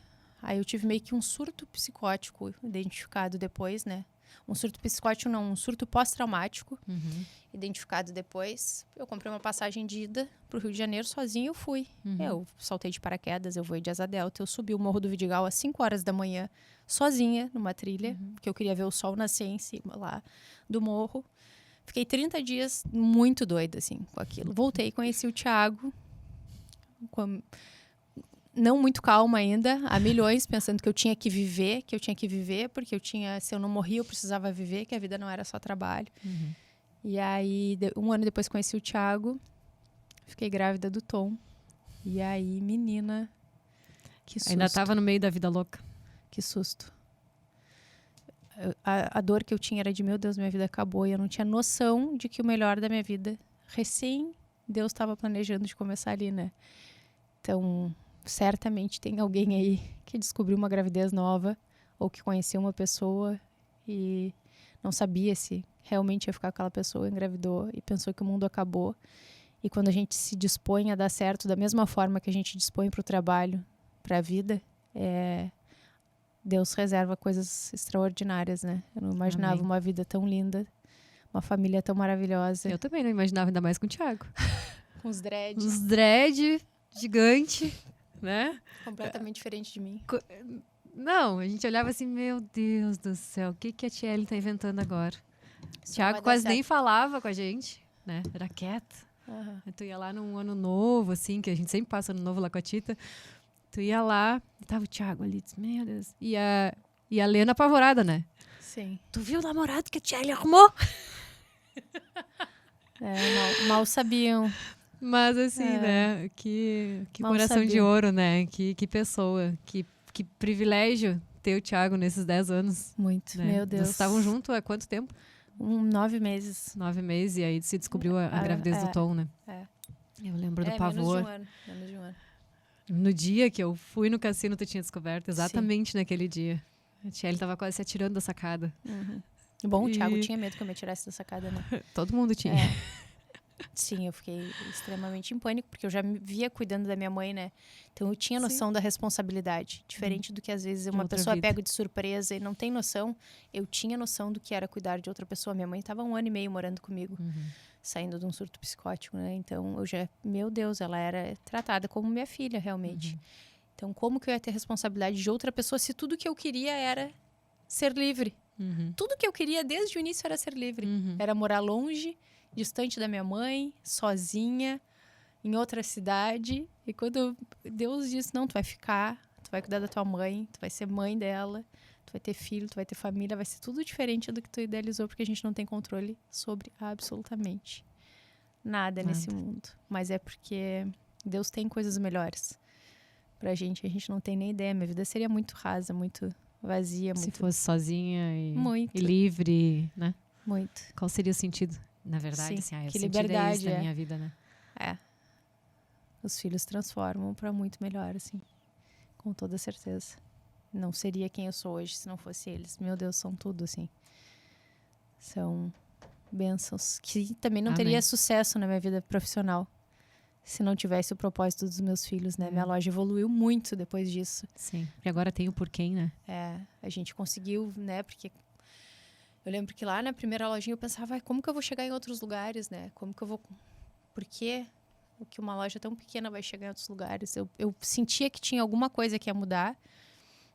Aí eu tive meio que um surto psicótico identificado depois, né? Um surto psicótico não, um surto pós-traumático, Uhum. identificado depois. Eu comprei uma passagem de ida pro Rio de Janeiro sozinha e eu fui. Eu saltei de paraquedas, eu voei de asa delta, eu subi o Morro do Vidigal às 5 horas da manhã, sozinha, numa trilha, porque eu queria ver o sol nascer em cima lá do morro. Fiquei 30 dias muito doida, assim, com aquilo. Voltei, conheci o Thiago, não muito calma ainda, a milhões, pensando que eu tinha que viver, porque se eu não morria, eu precisava viver, que a vida não era só trabalho. E aí, um ano depois conheci o Thiago, fiquei grávida do Tom. E aí, menina, que susto. Ainda tava no meio da vida louca. Que susto. A dor que eu tinha era de, meu Deus, minha vida acabou. E eu não tinha noção de que o melhor da minha vida, Deus estava planejando de começar ali, né? Então, certamente tem alguém aí que descobriu uma gravidez nova ou que conheceu uma pessoa e não sabia se realmente ia ficar com aquela pessoa, engravidou e pensou que o mundo acabou. E quando a gente se dispõe a dar certo da mesma forma que a gente dispõe para o trabalho, para a vida, Deus reserva coisas extraordinárias, né? Eu não imaginava uma vida tão linda, uma família tão maravilhosa. Eu também não imaginava, ainda mais com o Thiago. Com os dreads. Os dread gigante, né? Completamente diferente de mim. Não, a gente olhava assim, meu Deus do céu, o que a Tiele tá inventando agora? O Isso Thiago vai dar quase certo. nem falava com a gente, né? Era quieto. Aham. Tu ia lá num ano novo, assim, que a gente sempre passa ano novo lá com a Tita. Tu ia lá, e tava o Thiago ali, disse, meu Deus. E a Lena apavorada, né? Sim. Tu viu o namorado que a Tiele arrumou? Mal sabiam. Mas assim, né? Que Mal coração de sabiam. ouro, né? Que pessoa. Que privilégio ter o Thiago nesses 10 anos. Muito. Né? Meu Deus. Vocês estavam juntos há quanto tempo? 9 meses. 9 meses. E aí se descobriu a gravidez do Tom, né? É. Eu lembro do Menos pavor. de um ano. Menos de um ano. No dia que eu fui no cassino, tu tinha descoberto. Exatamente naquele dia. A Tiele tava quase se atirando da sacada. Bom, o E- Thiago tinha medo que eu me tirasse da sacada, né? Todo mundo tinha. Sim, eu fiquei extremamente em pânico, porque eu já me via cuidando da minha mãe, né? Então eu tinha noção da responsabilidade. Diferente do que às vezes uma outra pessoa vida. pega de surpresa e não tem noção. Eu tinha noção do que era cuidar de outra pessoa. Minha mãe estava 1 ano e meio morando comigo, saindo de um surto psicótico, né? Então eu já, meu Deus, ela era tratada como minha filha, realmente. Então como que eu ia ter responsabilidade de outra pessoa se tudo que eu queria era ser livre? Tudo que eu queria desde o início era ser livre. Era morar longe, distante da minha mãe, sozinha, em outra cidade. E quando Deus disse, não, tu vai ficar, tu vai cuidar da tua mãe, tu vai ser mãe dela, tu vai ter filho, tu vai ter família, vai ser tudo diferente do que tu idealizou, porque a gente não tem controle sobre absolutamente nada nesse mundo. Mas é porque Deus tem coisas melhores pra gente, a gente não tem nem ideia. Minha vida seria muito rasa, muito vazia, Se muito... fosse sozinha Muito. e livre, né? Muito. Qual seria o sentido? Na verdade, Sim, assim, o que sentido é liberdade, esse da é. minha vida, né? Os filhos transformam pra muito melhor, assim. Com toda certeza. Não seria quem eu sou hoje se não fosse eles. Meu Deus, são tudo, assim. São bênçãos. Que também não Amém. teria sucesso na minha vida profissional se não tivesse o propósito dos meus filhos, né? Minha loja evoluiu muito depois disso. Sim. E agora tem o porquê, né? A gente conseguiu, né? Porque eu lembro que lá na primeira lojinha eu pensava, como que eu vou chegar em outros lugares, né? Como que eu vou... Por quê? O que uma loja tão pequena vai chegar em outros lugares? Eu sentia que tinha alguma coisa que ia mudar,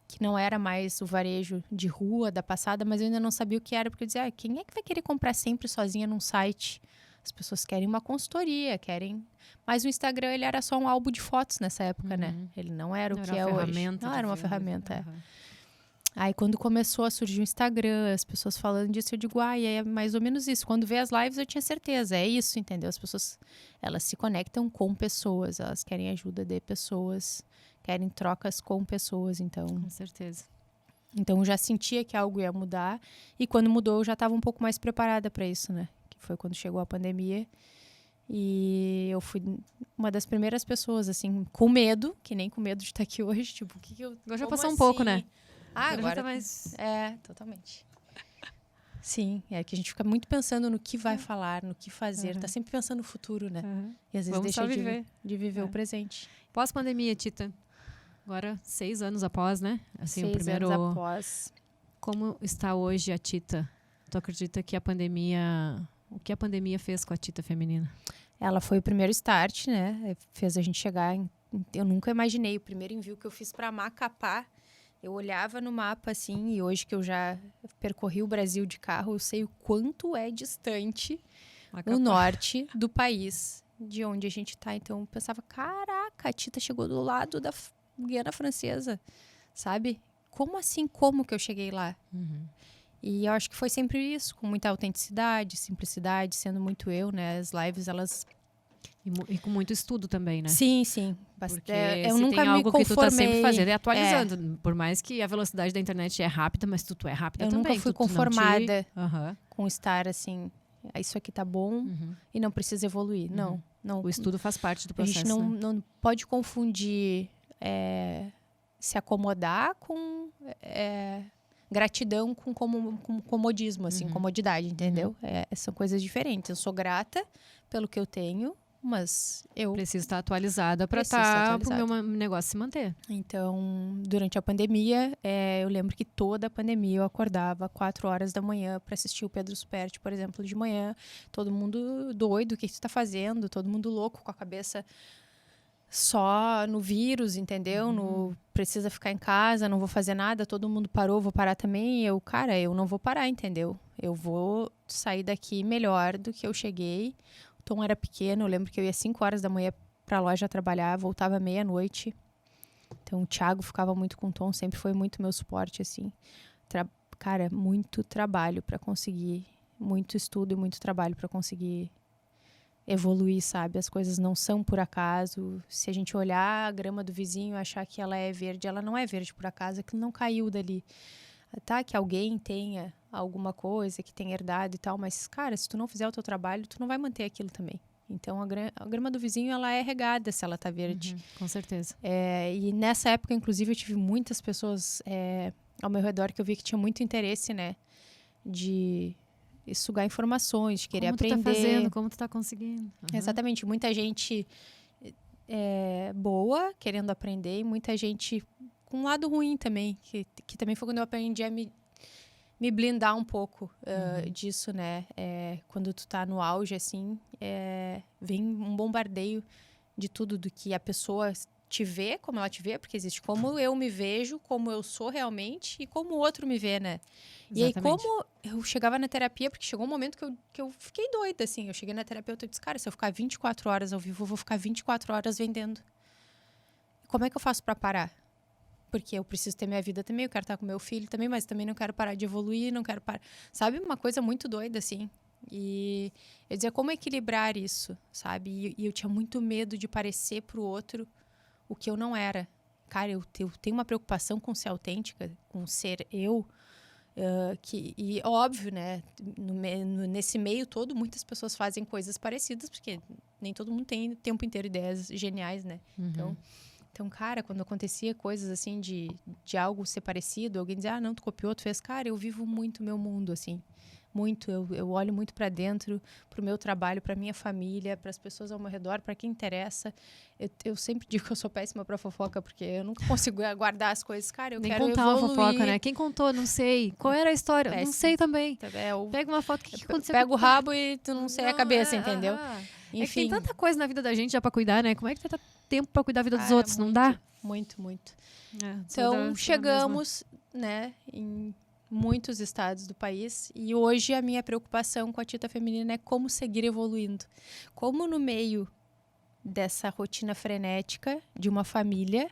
que não era mais o varejo de rua, da passada, mas eu ainda não sabia o que era, porque eu dizia, quem é que vai querer comprar sempre sozinha num site? As pessoas querem uma consultoria, querem... Mas o Instagram, ele era só um álbum de fotos nessa época, né? Ele não era o que é hoje. Não era uma ferramenta, Aí, quando começou a surgir o Instagram, as pessoas falando disso, eu digo, é mais ou menos isso. Quando vê as lives, eu tinha certeza. É isso, entendeu? As pessoas, elas se conectam com pessoas. Elas querem ajuda de pessoas. Querem trocas com pessoas, então... Com certeza. Então, eu já sentia que algo ia mudar. E quando mudou, eu já estava um pouco mais preparada para isso, né? Que foi quando chegou a pandemia. E eu fui uma das primeiras pessoas, assim, com medo. Que nem com medo de estar aqui hoje. Tipo, o que que eu... Agora já como passou um assim? pouco, né? Agora já tá mais... totalmente. Sim, é que a gente fica muito pensando no que vai falar, no que fazer. Tá sempre pensando no futuro, né? E às vezes Vamos deixa só viver. de viver o presente. Pós-pandemia, Tita. Agora, 6 anos após, né? Assim, 6 o primeiro... anos após. Como está hoje a Tita? Tu acredita que o que a pandemia fez com a Tita feminina? Ela foi o primeiro start, né? Fez a gente chegar eu nunca imaginei. O primeiro envio que eu fiz para Macapá, eu olhava no mapa assim, e hoje que eu já percorri o Brasil de carro, eu sei o quanto é distante Macapá. no norte do país, de onde a gente tá. Então eu pensava, caraca, a Tita chegou do lado da Guiana Francesa, sabe? Como assim? Como que eu cheguei lá? Uhum. E eu acho que foi sempre isso, com muita autenticidade, simplicidade, sendo muito eu, né? As lives, elas... E com muito estudo também, né? Sim. Porque Eu se nunca tem me algo que tu tá sempre conformei. fazendo é atualizando. Por mais que a velocidade da internet é rápida, mas tu é rápida Eu também. nunca fui Tu não conformada Aham. com estar assim, isso aqui tá bom Uhum. e não precisa evoluir. Não. O estudo faz parte do A processo, gente né? não pode confundir se acomodar com gratidão com comodismo, assim, comodidade, entendeu? São coisas diferentes. Eu sou grata pelo que eu tenho, mas eu Preciso estar atualizada para Preciso estar o meu negócio se manter. Então, durante a pandemia, eu lembro que toda a pandemia eu acordava 4 horas da manhã para assistir o Pedro Superti, por exemplo, de manhã. Todo mundo doido, o que você tá fazendo? Todo mundo louco, com a cabeça só no vírus, entendeu? No precisa ficar em casa, não vou fazer nada, todo mundo parou, vou parar também. Eu não vou parar, entendeu? Eu vou sair daqui melhor do que eu cheguei. O Tom era pequeno, eu lembro que eu ia 5 horas da manhã pra loja trabalhar, voltava meia-noite. Então, o Thiago ficava muito com o Tom, sempre foi muito meu suporte, assim. Cara, muito trabalho para conseguir, muito estudo e muito trabalho para conseguir evoluir, sabe? As coisas não são por acaso. Se a gente olhar a grama do vizinho e achar que ela é verde, ela não é verde por acaso, aquilo não caiu dali. Tá, que alguém tenha alguma coisa, que tenha herdado e tal, mas, cara, se tu não fizer o teu trabalho, tu não vai manter aquilo também. Então, a grama do vizinho, ela é regada se ela tá verde. Com certeza. E nessa época, inclusive, eu tive muitas pessoas ao meu redor que eu vi que tinha muito interesse, né? De sugar informações, de querer aprender. Como tu tá fazendo, como tu tá conseguindo. Exatamente. Muita gente boa, querendo aprender, e muita gente com um lado ruim também, que também foi quando eu aprendi a me blindar um pouco disso, né? Quando tu tá no auge, assim, vem um bombardeio de tudo, do que a pessoa te vê, como ela te vê, porque existe como eu me vejo, como eu sou realmente e como o outro me vê, né? Exatamente. E aí, como eu chegava na terapia, porque chegou um momento que eu fiquei doida, assim. Eu cheguei na terapia e eu disse, cara, se eu ficar 24 horas ao vivo, eu vou ficar 24 horas vendendo. Como é que eu faço pra parar? Porque eu preciso ter minha vida também, eu quero estar com meu filho também, mas também não quero parar de evoluir, não quero parar... Sabe? Uma coisa muito doida, assim. E eu dizia, como equilibrar isso, sabe? E eu tinha muito medo de parecer pro outro o que eu não era. Cara, eu tenho uma preocupação com ser autêntica, com ser eu, e óbvio, né? Nesse meio todo, muitas pessoas fazem coisas parecidas, porque nem todo mundo tem o tempo inteiro ideias geniais, né? Então, cara, quando acontecia coisas assim de algo ser parecido, alguém dizia, não, tu copiou, tu fez. Cara, eu vivo muito meu mundo, assim. Muito. Eu olho muito para dentro, pro meu trabalho, pra minha família, para as pessoas ao meu redor, para quem interessa. Eu sempre digo que eu sou péssima para fofoca, porque eu nunca consigo guardar as coisas. Cara, eu Nem quero contar evoluir. uma fofoca, né? Quem contou? Não sei. Qual era a história? Péssimo. Não sei também. Eu Pega uma foto, o que aconteceu? pega o rabo e tu não sei a cabeça, entendeu? Enfim. É que tem Enfim. tanta coisa na vida da gente já pra cuidar, né? Como é que tu vai ter tempo pra cuidar da vida dos Cara, outros? Não dá? Muito. Sou Então, da chegamos, né, em muitos estados do país, e hoje a minha preocupação com a Tita Feminina é como seguir evoluindo. Como no meio dessa rotina frenética de uma família,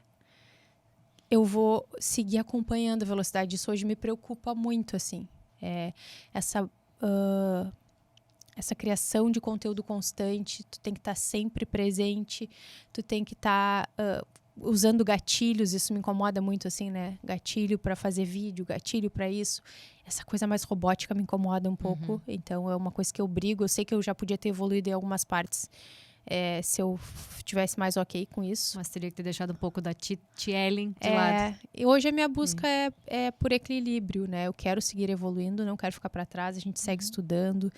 eu vou seguir acompanhando a velocidade. Isso hoje me preocupa muito, assim. Essa criação de conteúdo constante, tu tem que estar sempre presente, tu tem que estar usando gatilhos, isso me incomoda muito, assim, né? Gatilho para fazer vídeo, gatilho para isso. Essa coisa mais robótica me incomoda um pouco, então é uma coisa que eu brigo. Eu sei que eu já podia ter evoluído em algumas partes, se eu tivesse mais ok com isso. Mas teria que ter deixado um pouco da Ellen de lado. E hoje a minha busca é por equilíbrio, né? Eu quero seguir evoluindo, não quero ficar para trás, a gente segue estudando.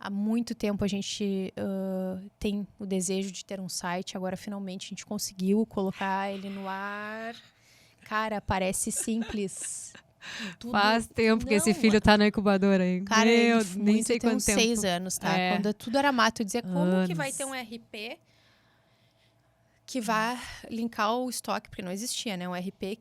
Há muito tempo a gente tem o desejo de ter um site, agora finalmente a gente conseguiu colocar ele no ar. Cara, parece simples. Faz tempo que esse Não, filho tá na incubadora aí. Cara, Nem sei tem quanto uns tempo. 6 anos, tá? É. Quando tudo era mato, eu dizia, como que vai Anos. ter um RP que vai linkar o estoque? Porque não existia, né? Um RP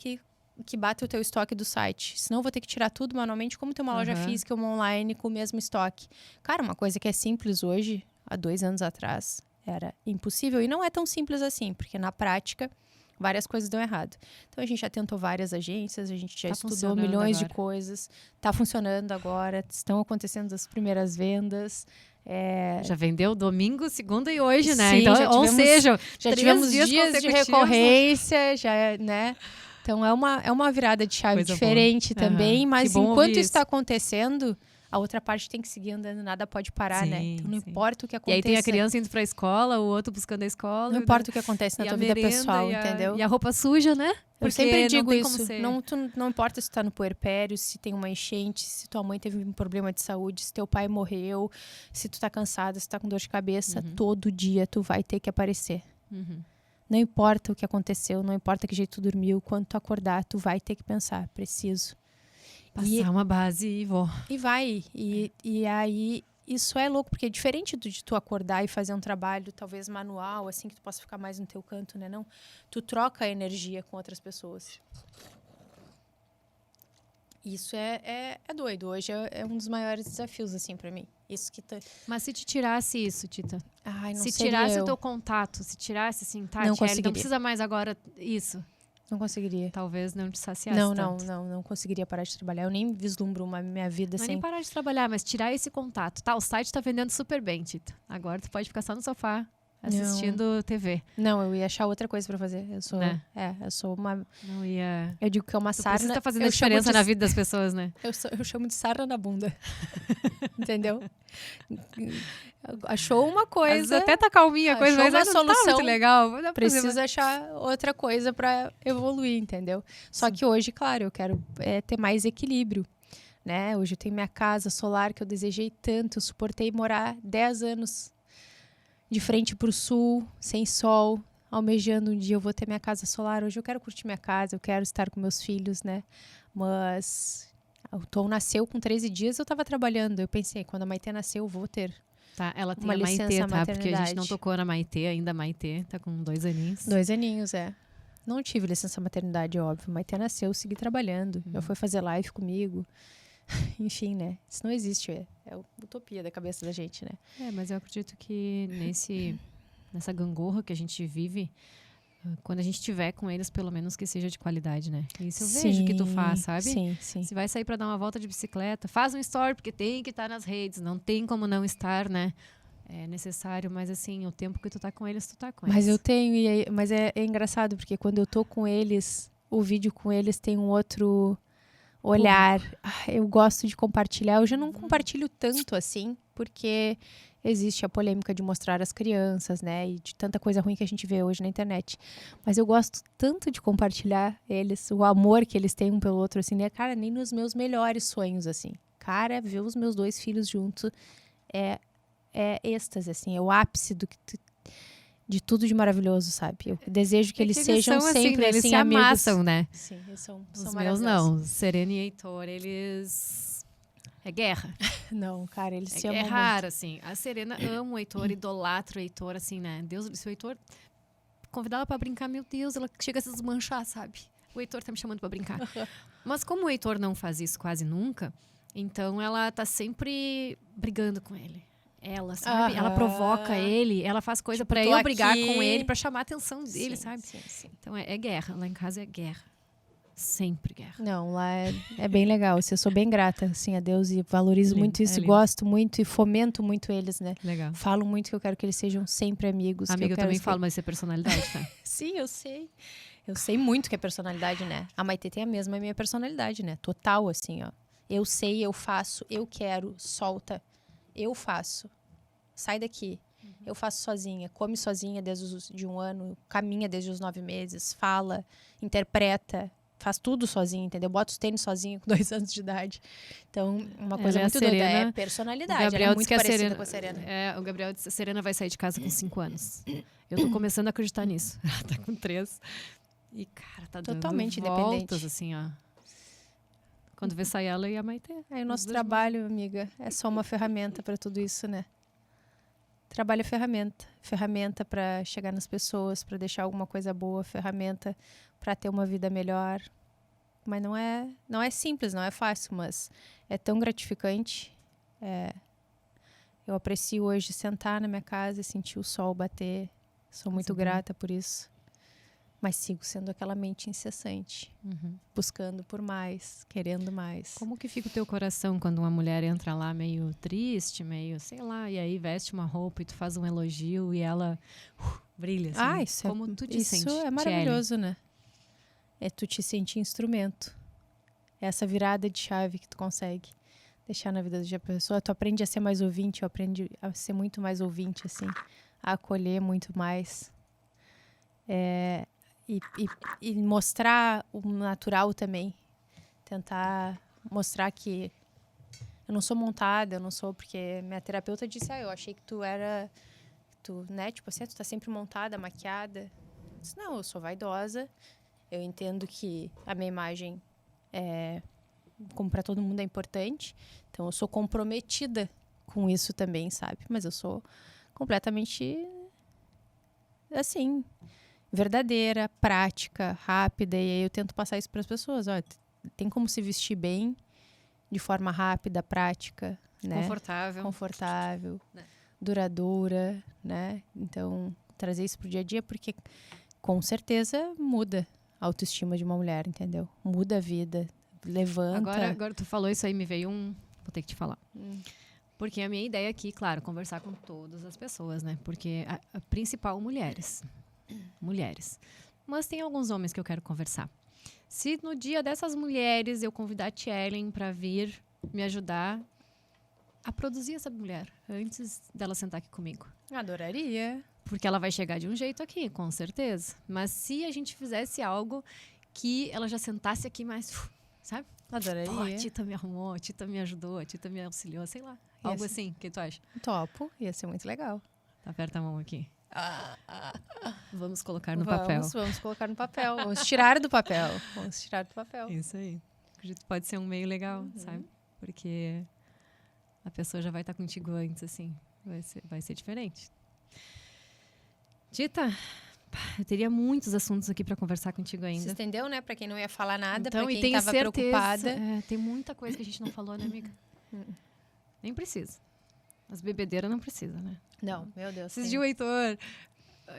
que bate o teu estoque do site. Senão eu vou ter que tirar tudo manualmente, como ter uma loja Aham. física, uma online com o mesmo estoque. Cara, uma coisa que é simples hoje, há 2 anos atrás, era impossível. E não é tão simples assim, porque na prática, várias coisas dão errado. Então a gente já tentou várias agências, a gente já Tá estudou funcionando milhões de agora. coisas. Tá funcionando agora, estão acontecendo as primeiras vendas. Já vendeu domingo, segunda e hoje, né? Sim, Então, já ou tivemos- seja, Já 3 tivemos dias dias de consecutivos. recorrência, já, né? Então é uma virada de chave Coisa diferente boa. também, Aham. mas Que bom enquanto ouvir isso está isso. acontecendo, a outra parte tem que seguir andando, nada pode parar, né? Sim, Então não sim. importa o que E aconteça. aí tem a criança indo pra escola, o outro buscando a escola. Não importa o que acontece na e tua a vida merenda, pessoal, e a, entendeu? E a roupa suja, né? Eu Porque sempre não digo tem como isso. ser. Não importa se tu tá no puerpério, se tem uma enchente, se tua mãe teve um problema de saúde, se teu pai morreu, se tu tá cansada, se tu tá com dor de cabeça, todo dia tu vai ter que aparecer. Uhum. Não importa o que aconteceu, não importa que jeito tu dormiu, quando tu acordar, tu vai ter que pensar, preciso. Passar uma base e vou. E vai. E aí, isso é louco, porque é diferente de tu acordar e fazer um trabalho, talvez manual, assim, que tu possa ficar mais no teu canto, né? Não, tu troca a energia com outras pessoas. Isso é doido. Hoje é um dos maiores desafios, assim, pra mim. Isso que tá... Mas se te tirasse isso, Tita? Ai, não Se seria tirasse eu. o teu contato, se tirasse assim, tá, Não Tchelle, conseguiria. não precisa mais agora isso. Não conseguiria. Talvez não te saciasse Não tanto. não conseguiria parar de trabalhar. Eu nem vislumbro uma minha vida Não é sem... nem parar de trabalhar, mas tirar esse contato. Tá, o site tá vendendo super bem, Tita. Agora tu pode ficar só no sofá assistindo TV. Não, eu ia achar outra coisa pra fazer. Eu sou... Né? eu sou uma... Não ia... Eu digo que é uma Tu sarna... precisa tá fazendo eu a diferença chamo de- na vida das pessoas, né? Eu chamo de sarna na bunda. Entendeu? Achou uma Às vezes coisa, até tá calminha a coisa, achou mas uma aí não tá solução, muito legal. Dá pra fazer precisa achar outra coisa pra evoluir, entendeu? Só que hoje, claro, eu quero ter mais equilíbrio, né? Hoje eu tenho minha casa solar que eu desejei tanto, eu suportei morar 10 anos de frente pro sul, sem sol, almejando um dia eu vou ter minha casa solar. Hoje eu quero curtir minha casa, eu quero estar com meus filhos, né? Mas o Tom nasceu com 13 dias, eu tava trabalhando. Eu pensei, quando a Maitê nasceu, eu vou ter. Tá, ela tem Uma a Maitê, licença tá? Porque a gente não maternidade. tocou na Maitê ainda. A Maitê tá com 2 aninhos. 2 aninhos, é. Não tive licença maternidade, óbvio. Maitê nasceu, eu segui trabalhando. Já foi fazer live comigo. Enfim, né? Isso não existe. É utopia da cabeça da gente, né? Mas eu acredito que nessa gangorra que a gente vive, quando a gente estiver com eles, pelo menos que seja de qualidade, né? Isso eu vejo que tu faz, sabe? Sim, sim. Se vai sair pra dar uma volta de bicicleta, faz um story, porque tem que estar nas redes, não tem como não estar, né? É necessário, mas assim, o tempo que tu tá com eles, tu tá com Mas eles. eu tenho, mas é engraçado, porque quando eu tô com eles, o vídeo com eles tem um outro olhar. Eu gosto de compartilhar. Eu já não compartilho tanto assim, porque existe a polêmica de mostrar as crianças, né? E de tanta coisa ruim que a gente vê hoje na internet. Mas eu gosto tanto de compartilhar eles, o amor que eles têm um pelo outro, assim, né? Cara, nem nos meus melhores sonhos, assim. Cara, ver os meus 2 filhos juntos é êxtase, assim. É o ápice de tudo de maravilhoso, sabe? Eu desejo que eles sejam são sempre, né? Eles assim, se amigos. amassam, né? Sim, eles são Os meus maravilhosos. não. Serena e Heitor, eles... É guerra. Não, cara, eles se É amam raro, assim. A Serena ama o Heitor, idolatra o Heitor, assim, né? Deus, se o Heitor convidar ela pra brincar, meu Deus, ela chega a se desmanchar, sabe? O Heitor tá me chamando pra brincar. Mas como o Heitor não faz isso quase nunca, então ela tá sempre brigando com ele. Ela, sabe?Ela provoca ele, ela faz coisa pra tô eu brigar aqui. com ele, pra chamar a atenção dele, Sim, sabe? sim. Então é guerra. Lá em casa é guerra. Sempre guerra. Não, lá é bem legal. Eu sou bem grata, assim, a Deus e valorizo Lindo, muito isso, é lindo. gosto muito e fomento muito eles, né? Legal. Falo muito que eu quero que eles sejam sempre amigos. que Amiga, eu quero também que- falo, mas isso é personalidade, tá? Sim, eu sei. Eu sei muito que é personalidade, né? A Maitê tem a mesma minha personalidade, né? Total, assim, ó. Eu sei, eu faço, eu quero, solta. Eu faço. Sai daqui. Eu faço sozinha, come sozinha desde de 1 ano, caminha desde os 9 meses, fala, interpreta, faz tudo sozinha, entendeu? Bota os tênis sozinha com 2 anos de idade. Então, uma coisa Ela é a muito doida. Serena. É O personalidade. Ela é Gabriel muito disse que a parecida Serena, com a Serena. o Gabriel disse que a Serena vai sair de casa com 5 anos. Eu tô começando a acreditar nisso. Ela tá com 3. E, cara, tá Totalmente dando voltas, independente. assim, ó. Quando vê sair ela e a Maitê. Aí o nosso dois trabalho, amiga, é só uma ferramenta para tudo isso, né? Trabalho é ferramenta. Ferramenta para chegar nas pessoas, para deixar alguma coisa boa, ferramenta para ter uma vida melhor. Mas não é simples, não é fácil, mas é tão gratificante. Eu aprecio hoje sentar na minha casa e sentir o sol bater. Sou muito grata por isso. Mas sigo sendo aquela mente incessante, buscando por mais, querendo mais. Como que fica o teu coração quando uma mulher entra lá meio triste, meio, sei lá, e aí veste uma roupa e tu faz um elogio e ela brilha, assim? Isso Como tu te isso sente, é maravilhoso, né? É tu te sentir instrumento. É essa virada de chave que tu consegue deixar na vida da pessoa. Tu aprende a ser mais ouvinte, eu aprendi a ser muito mais ouvinte, assim, a acolher muito mais. E mostrar o natural também. Tentar mostrar que eu não sou montada, eu não sou... Porque minha terapeuta disse, eu achei que tu era... Tu, né, tipo assim, tu tá sempre montada, maquiada. Eu disse, não, eu sou vaidosa. Eu entendo que a minha imagem, como para todo mundo, é importante. Então, eu sou comprometida com isso também, sabe? Mas eu sou completamente, assim, verdadeira, prática, rápida. E aí eu tento passar isso para as pessoas. Olha, tem como se vestir bem, de forma rápida, prática, né? Confortável, né? Duradoura, né? Então, trazer isso pro dia a dia, porque com certeza muda a autoestima de uma mulher, entendeu? Muda a vida, levanta. Agora tu falou isso aí, me veio vou ter que te falar. Porque a minha ideia aqui, claro, conversar com todas as pessoas, né? Porque a principal, mulheres. Mas tem alguns homens que eu quero conversar. Se no dia dessas mulheres eu convidar a Tchellen para vir me ajudar a produzir essa mulher, antes dela sentar aqui comigo. Adoraria. Porque ela vai chegar de um jeito aqui, com certeza. Mas se a gente fizesse algo que ela já sentasse aqui mais, sabe? Adoraria. Pô, a Tita me arrumou, a Tita me ajudou, a Tita me auxiliou, sei lá. Algo assim, o que tu acha? Topo, ia ser muito legal. Aperta a mão aqui. Vamos colocar no papel. Vamos colocar no papel. Vamos tirar do papel. Isso aí. Acredito que pode ser um meio legal, sabe? Porque a pessoa já vai estar contigo antes, assim. Vai ser diferente. Tita, eu teria muitos assuntos aqui para conversar contigo ainda. Se estendeu, né? Para quem não ia falar nada, então, para quem estava preocupada. Tem muita coisa que a gente não falou, né, amiga? Nem precisa. As bebedeiras não precisa, né? Não, meu Deus. Esses dias o Heitor,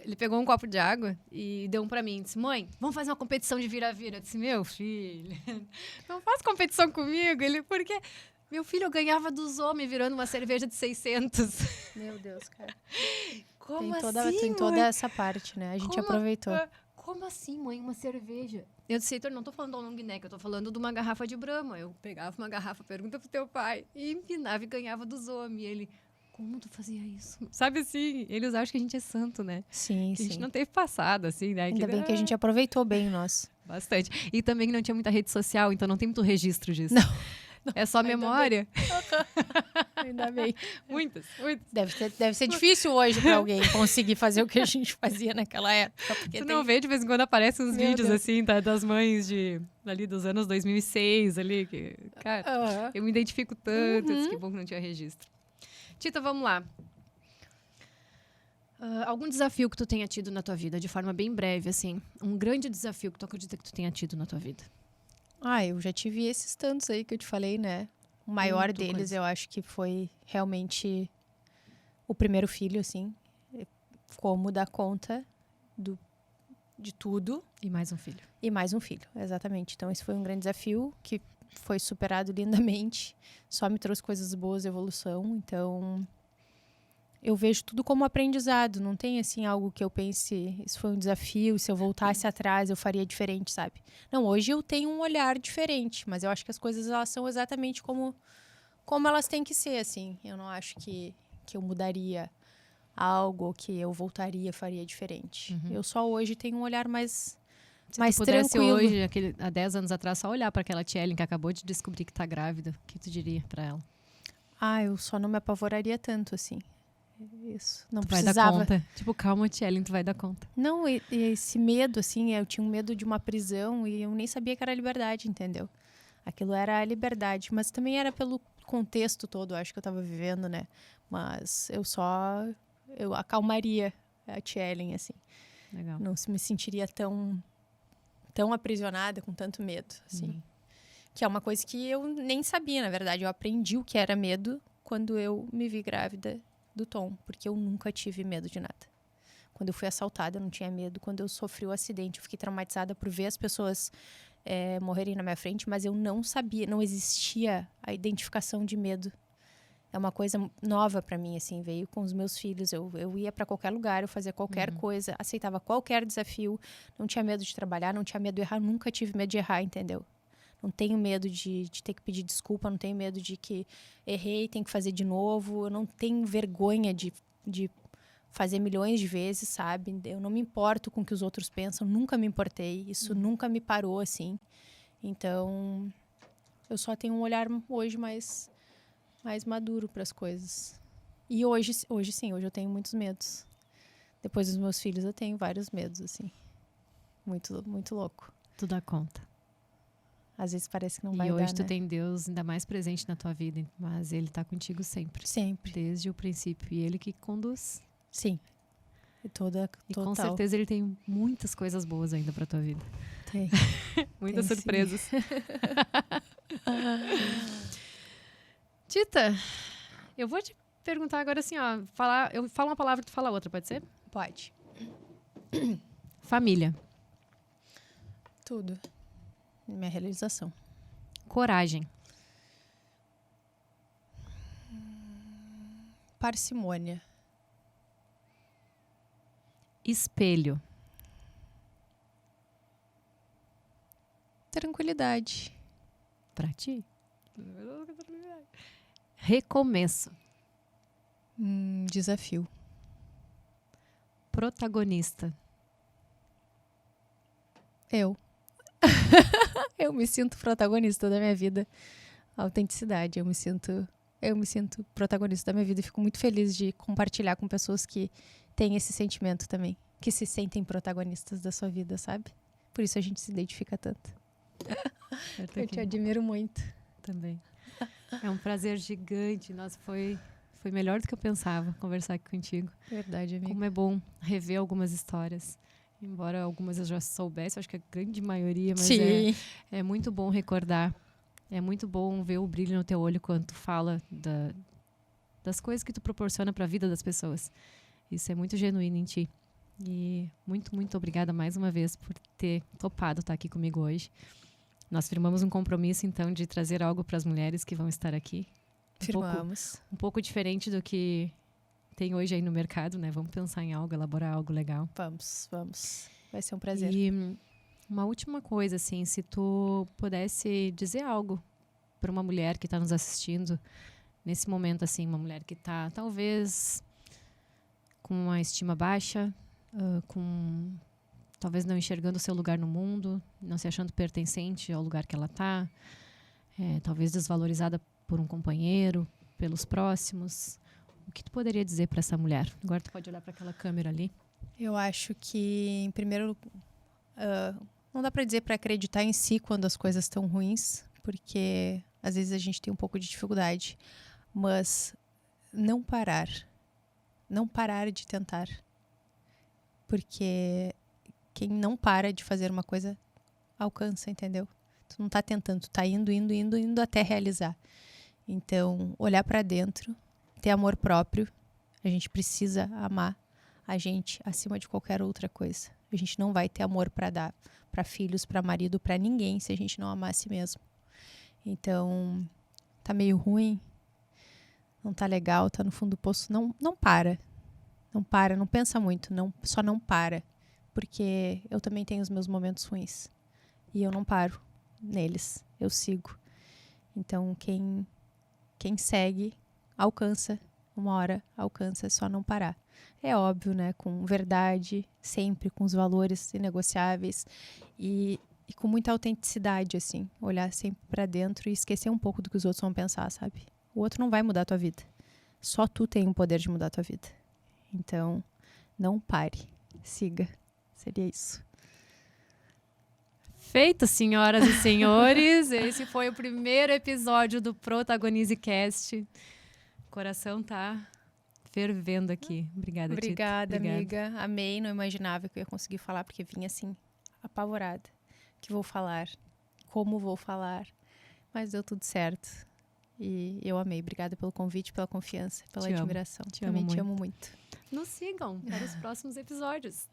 ele pegou um copo de água e deu um pra mim. Disse, mãe, vamos fazer uma competição de vira-vira. Eu disse, meu filho, não faz competição comigo. Ele, porque meu filho, eu ganhava dos homens virando uma cerveja de 600. Meu Deus, cara. Como tem toda essa parte, né? A gente aproveitou. Como assim, mãe, uma cerveja? Eu disse, Heitor, não tô falando do long neck, eu tô falando de uma garrafa de Brahma. Eu pegava uma garrafa, pergunta pro teu pai, e empinava e ganhava dos homens. E ele, como tu fazia isso? Sabe assim, eles acham que a gente é santo, né? Sim, que a gente não teve passado, assim, né? Ainda bem que a gente aproveitou bem o nosso. Bastante. E também não tinha muita rede social, então não tem muito registro disso. Não. É só memória. Ainda bem. Muitas. Deve ser difícil hoje para alguém conseguir fazer o que a gente fazia naquela época. Porque não vê, de vez em quando aparecem uns vídeos assim, das mães ali dos anos 2006, ali. Que, cara, eu me identifico tanto, que bom que não tinha registro. Tita, vamos lá. Algum desafio que tu tenha tido na tua vida, de forma bem breve, assim. Um grande desafio que tu acredita que tu tenha tido na tua vida. Eu já tive esses tantos aí que eu te falei, né? O maior deles, eu acho que foi realmente o primeiro filho, assim. Como dar conta de tudo. E mais um filho. E mais um filho, exatamente. Então, esse foi um grande desafio que foi superado lindamente. Só me trouxe coisas boas, evolução. Então, eu vejo tudo como aprendizado. Não tem, assim, algo que eu pense, isso foi um desafio, se eu voltasse atrás, eu faria diferente, sabe? Não, hoje eu tenho um olhar diferente, mas eu acho que as coisas, elas são exatamente como elas têm que ser, assim. Eu não acho que eu mudaria algo, que eu voltaria, faria diferente. Eu só hoje tenho um olhar mais tranquilo. Hoje, há 10 anos atrás, só olhar para aquela Tchellen que acabou de descobrir que tá grávida, o que tu diria para ela? Eu só não me apavoraria tanto, assim. Isso, não tu precisava. Vai dar conta. Tipo, calma, Tchellen, tu vai dar conta. Não, e esse medo, assim, eu tinha um medo de uma prisão e eu nem sabia que era liberdade, entendeu? Aquilo era a liberdade, mas também era pelo contexto todo, acho que eu estava vivendo, né? Mas eu acalmaria a tia Ellen, assim. Legal. Não me sentiria tão aprisionada, com tanto medo, assim. Que é uma coisa que eu nem sabia, na verdade. Eu aprendi o que era medo quando eu me vi grávida do Tom, porque eu nunca tive medo de nada. Quando eu fui assaltada, eu não tinha medo. Quando eu sofri o acidente, eu fiquei traumatizada por ver as pessoas morrerem na minha frente, mas eu não sabia, não existia a identificação de medo. É uma coisa nova para mim, assim, veio com os meus filhos. Eu ia para qualquer lugar, eu fazia qualquer coisa, aceitava qualquer desafio, não tinha medo de trabalhar, não tinha medo de errar, nunca tive medo de errar, entendeu? Não tenho medo de ter que pedir desculpa, não tenho medo de que errei, tenho que fazer de novo, eu não tenho vergonha de fazer milhões de vezes, sabe? Eu não me importo com o que os outros pensam, nunca me importei, isso nunca me parou, assim. Então, eu só tenho um olhar hoje mais maduro para as coisas. E hoje sim, hoje eu tenho muitos medos. Depois dos meus filhos, eu tenho vários medos, assim. Muito, muito louco. Tu dá conta. Às vezes parece que não E vai dar, hoje tu né? tem Deus ainda mais presente na tua vida, mas Ele tá contigo sempre. Sempre. Desde o princípio. E Ele que conduz. Sim. E total. Com certeza Ele tem muitas coisas boas ainda pra tua vida. Tem. Muitas Tem, surpresas. Tita, eu vou te perguntar agora assim, ó. Eu falo uma palavra e tu fala outra, pode ser? Pode. Família. Tudo. Minha realização. Coragem. Parcimônia. Espelho. Tranquilidade. Pra ti. Recomeço. Desafio. Protagonista. Eu. Eu me sinto protagonista da minha vida. Autenticidade. Eu me sinto protagonista da minha vida e fico muito feliz de compartilhar com pessoas que têm esse sentimento também, que se sentem protagonistas da sua vida, sabe? Por isso a gente se identifica tanto. Eu te admiro muito. Também. É um prazer gigante. Nossa, foi melhor do que eu pensava conversar aqui contigo. Verdade, amiga. Como é bom rever algumas histórias. Embora algumas eu já soubesse, acho que a grande maioria, mas Sim. é muito bom recordar. É muito bom ver o brilho no teu olho quando tu fala das coisas que tu proporciona para a vida das pessoas. Isso é muito genuíno em ti. E muito, muito obrigada mais uma vez por ter topado estar aqui comigo hoje. Nós firmamos um compromisso, então, de trazer algo para as mulheres que vão estar aqui. Firmamos. Um pouco diferente do que tem hoje aí no mercado, né? Vamos pensar em algo, elaborar algo legal. Vamos. Vai ser um prazer. E uma última coisa, assim, se tu pudesse dizer algo para uma mulher que está nos assistindo nesse momento, assim, uma mulher que está talvez com uma estima baixa, talvez não enxergando o seu lugar no mundo, não se achando pertencente ao lugar que ela está, talvez desvalorizada por um companheiro, pelos próximos. O que tu poderia dizer para essa mulher? Agora tu pode olhar para aquela câmera ali. Eu acho que, em primeiro, não dá para dizer para acreditar em si quando as coisas estão ruins, porque às vezes a gente tem um pouco de dificuldade, mas não parar de tentar, porque quem não para de fazer uma coisa alcança, entendeu? Tu não tá tentando, tu tá indo até realizar. Então, olhar para dentro, ter amor próprio. A gente precisa amar a gente acima de qualquer outra coisa. A gente não vai ter amor para dar para filhos, para marido, para ninguém se a gente não amar a si mesmo. Então, tá meio ruim, não tá legal, tá no fundo do poço, não para. Não pensa muito, só não para. Porque eu também tenho os meus momentos ruins. E eu não paro neles, eu sigo. Então, quem segue, alcança. Uma hora alcança, é só não parar. É óbvio, né? Com verdade, sempre com os valores inegociáveis e com muita autenticidade, assim. Olhar sempre pra dentro e esquecer um pouco do que os outros vão pensar, sabe? O outro não vai mudar a tua vida. Só tu tem o poder de mudar a tua vida. Então, não pare. Siga. Seria isso. Perfeito, senhoras e senhores. Esse foi o primeiro episódio do Protagonize Cast. O coração tá fervendo aqui. Obrigada, Tita. Obrigada, amiga. Amei, não imaginava que eu ia conseguir falar, porque vinha assim, apavorada. Que vou falar, como vou falar. Mas deu tudo certo. E eu amei. Obrigada pelo convite, pela confiança, pela admiração. Também te amo muito. Nos sigam para os próximos episódios.